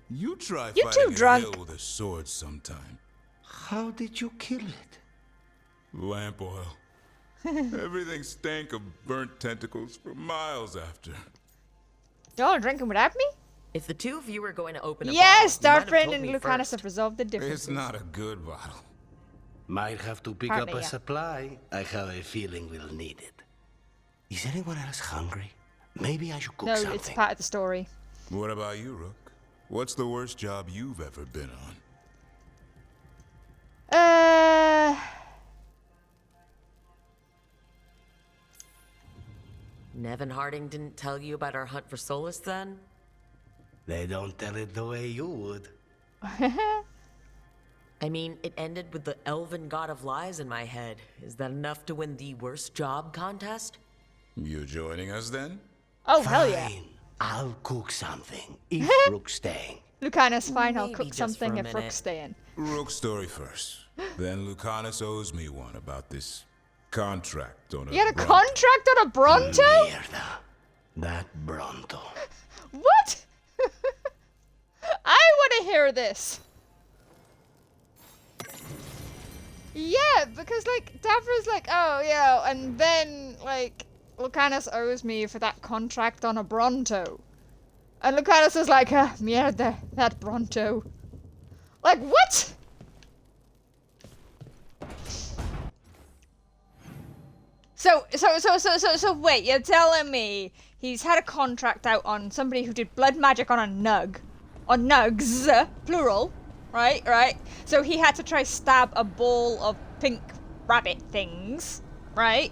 You try You fighting too drunk. a hill with a sword sometime. How did you kill it? Lamp oil. Everything stank of burnt tentacles for miles after. Y'all are drinking without me? If the two of you were going to open a Yes, bottle, you might have Davrin told and me Lucanus first. have resolved the differences. It's not a good bottle. Might have to pick Partly, up a yeah. supply. I have a feeling we'll need it. Is anyone else hungry? Maybe I should cook No, something. it's part of the story. What about you, Rook? What's the worst job you've ever been on? Nevin Harding didn't tell you about our hunt for Solus then? They don't tell it the way you would. I mean, it ended with the elven god of lies in my head. Is that enough to win the worst job contest? You joining us then? Oh, hell yeah. Fine. I'll cook something if Rook's staying. Lucanus, fine, I'll Maybe cook just something for a if Rook's minute. staying. Rook's story first. Then Lucanus owes me one about this contract on a You had a run. contract on a Bronto? Mierda. That Bronto. What? I want to hear this. Yeah, because like Davra's like, oh yeah, and then like Lucanus owes me for that contract on a Bronto, and Lucanus is like, mierda, that Bronto. Like what? So wait, you're telling me he's had a contract out on somebody who did blood magic on a nug, on nugs, plural, right? So he had to try stab a ball of pink rabbit things, right?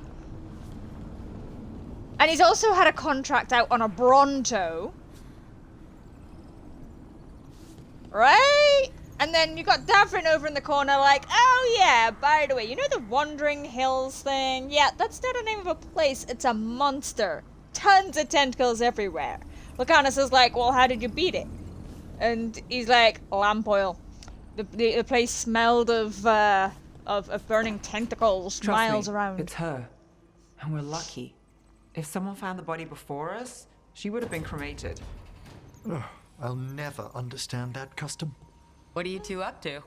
And he's also had a contract out on a Bronto, right? And then you got Davrin over in the corner like, oh yeah, by the way, you know the Wandering Hills thing? Yeah, that's not a name of a place, it's a monster. Tons of tentacles everywhere. Lucanus is like, well, how did you beat it? And he's like, lamp oil. The place smelled of burning tentacles Trust miles me, around. It's her. And we're lucky. If someone found the body before us, she would have been cremated. Ugh, I'll never understand that custom. What are you two up to?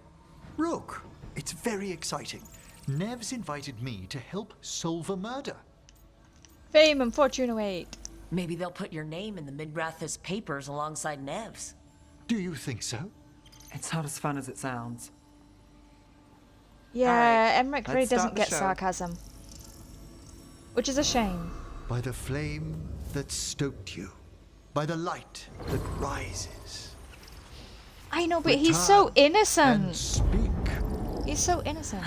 Rook, it's very exciting. Nev's invited me to help solve a murder. Fame and fortune await. Maybe they'll put your name in the Midrathis papers alongside Nev's. Do you think so? It's not as fun as it sounds. Yeah, Emmerich really let's start doesn't the get show. sarcasm. Which is a shame. By the flame that stoked you, by the light that rises. I know, but he's so Return innocent. and speak. He's so innocent.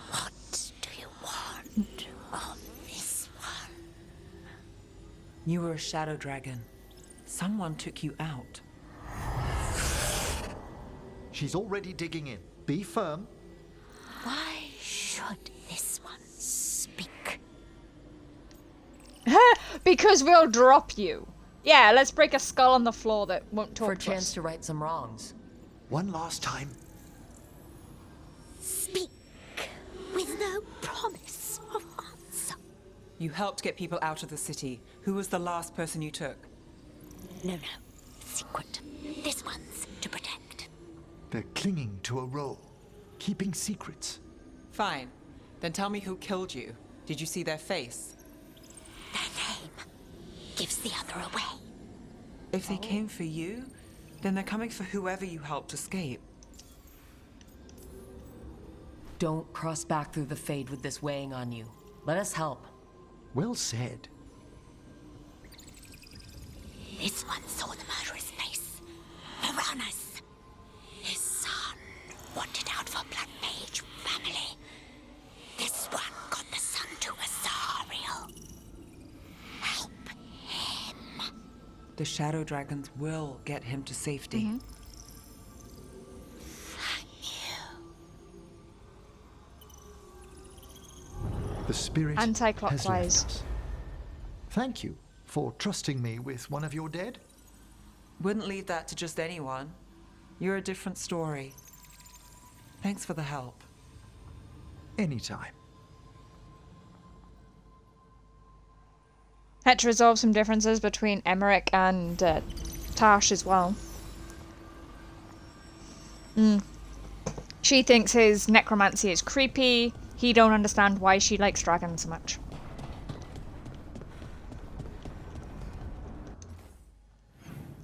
What do you want of this one? You were a shadow dragon. Someone took you out. She's already digging in. Be firm. Why should this one speak? Because we'll drop you. Yeah, let's break a skull on the floor that won't talk For a to chance us. to right some wrongs. One last time. Speak with no promise of answer. You helped get people out of the city. Who was the last person you took? No. Secret. This one's to protect. They're clinging to a role, keeping secrets. Fine. Then tell me who killed you. Did you see their face? Their name gives the other away. If they came for you, then they're coming for whoever you helped escape. Don't cross back through the Fade with this weighing on you. Let us help. Well said. This one saw the murderer's face. Piranhas. His son wanted out for Blood Mage family. This one got the son to Azariel. Help him. The shadow dragons will get him to safety. The spirit has Anti-clockwise. left us. Thank you for trusting me with one of your dead. Wouldn't leave that to just anyone. You're a different story. Thanks for the help. Anytime. Had to resolve some differences between Emmerich and Tash as well. She thinks his necromancy is creepy. He don't understand why she likes dragons so much.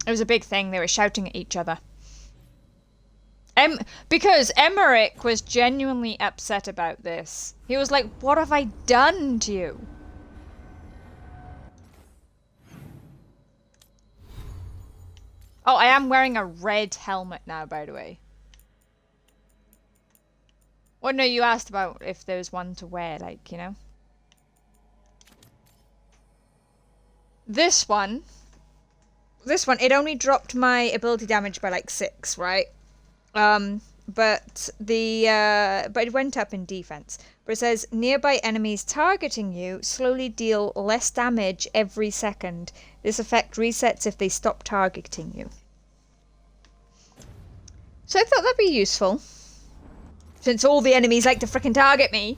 It was a big thing. They were shouting at each other. Because Emmerich was genuinely upset about this. He was like, what have I done to you? Oh, I am wearing a red helmet now, by the way. Well, no, you asked about if there was one to wear, like, you know. This one, it only dropped my ability damage by like 6, right? But it went up in defense. But it says nearby enemies targeting you slowly deal less damage every second. This effect resets if they stop targeting you. So I thought that'd be useful. Since all the enemies like to frickin' target me.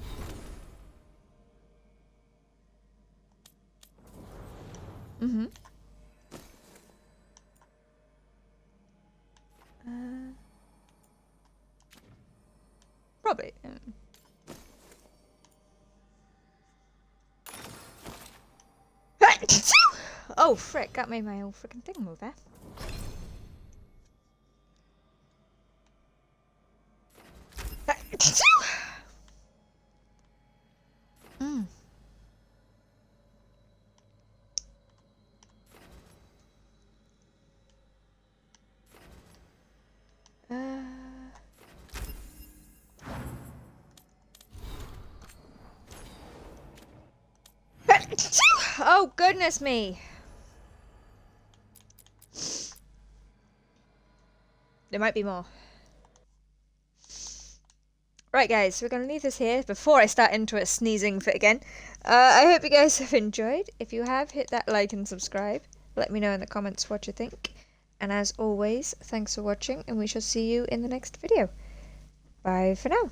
Probably. Oh, frick. That made my whole frickin' thing move there. Oh, goodness me. There might be more. Right, guys, we're going to leave this here before I start into a sneezing fit again. I hope you guys have enjoyed. If you have, hit that like and subscribe. Let me know in the comments what you think. And as always, thanks for watching, and we shall see you in the next video. Bye for now.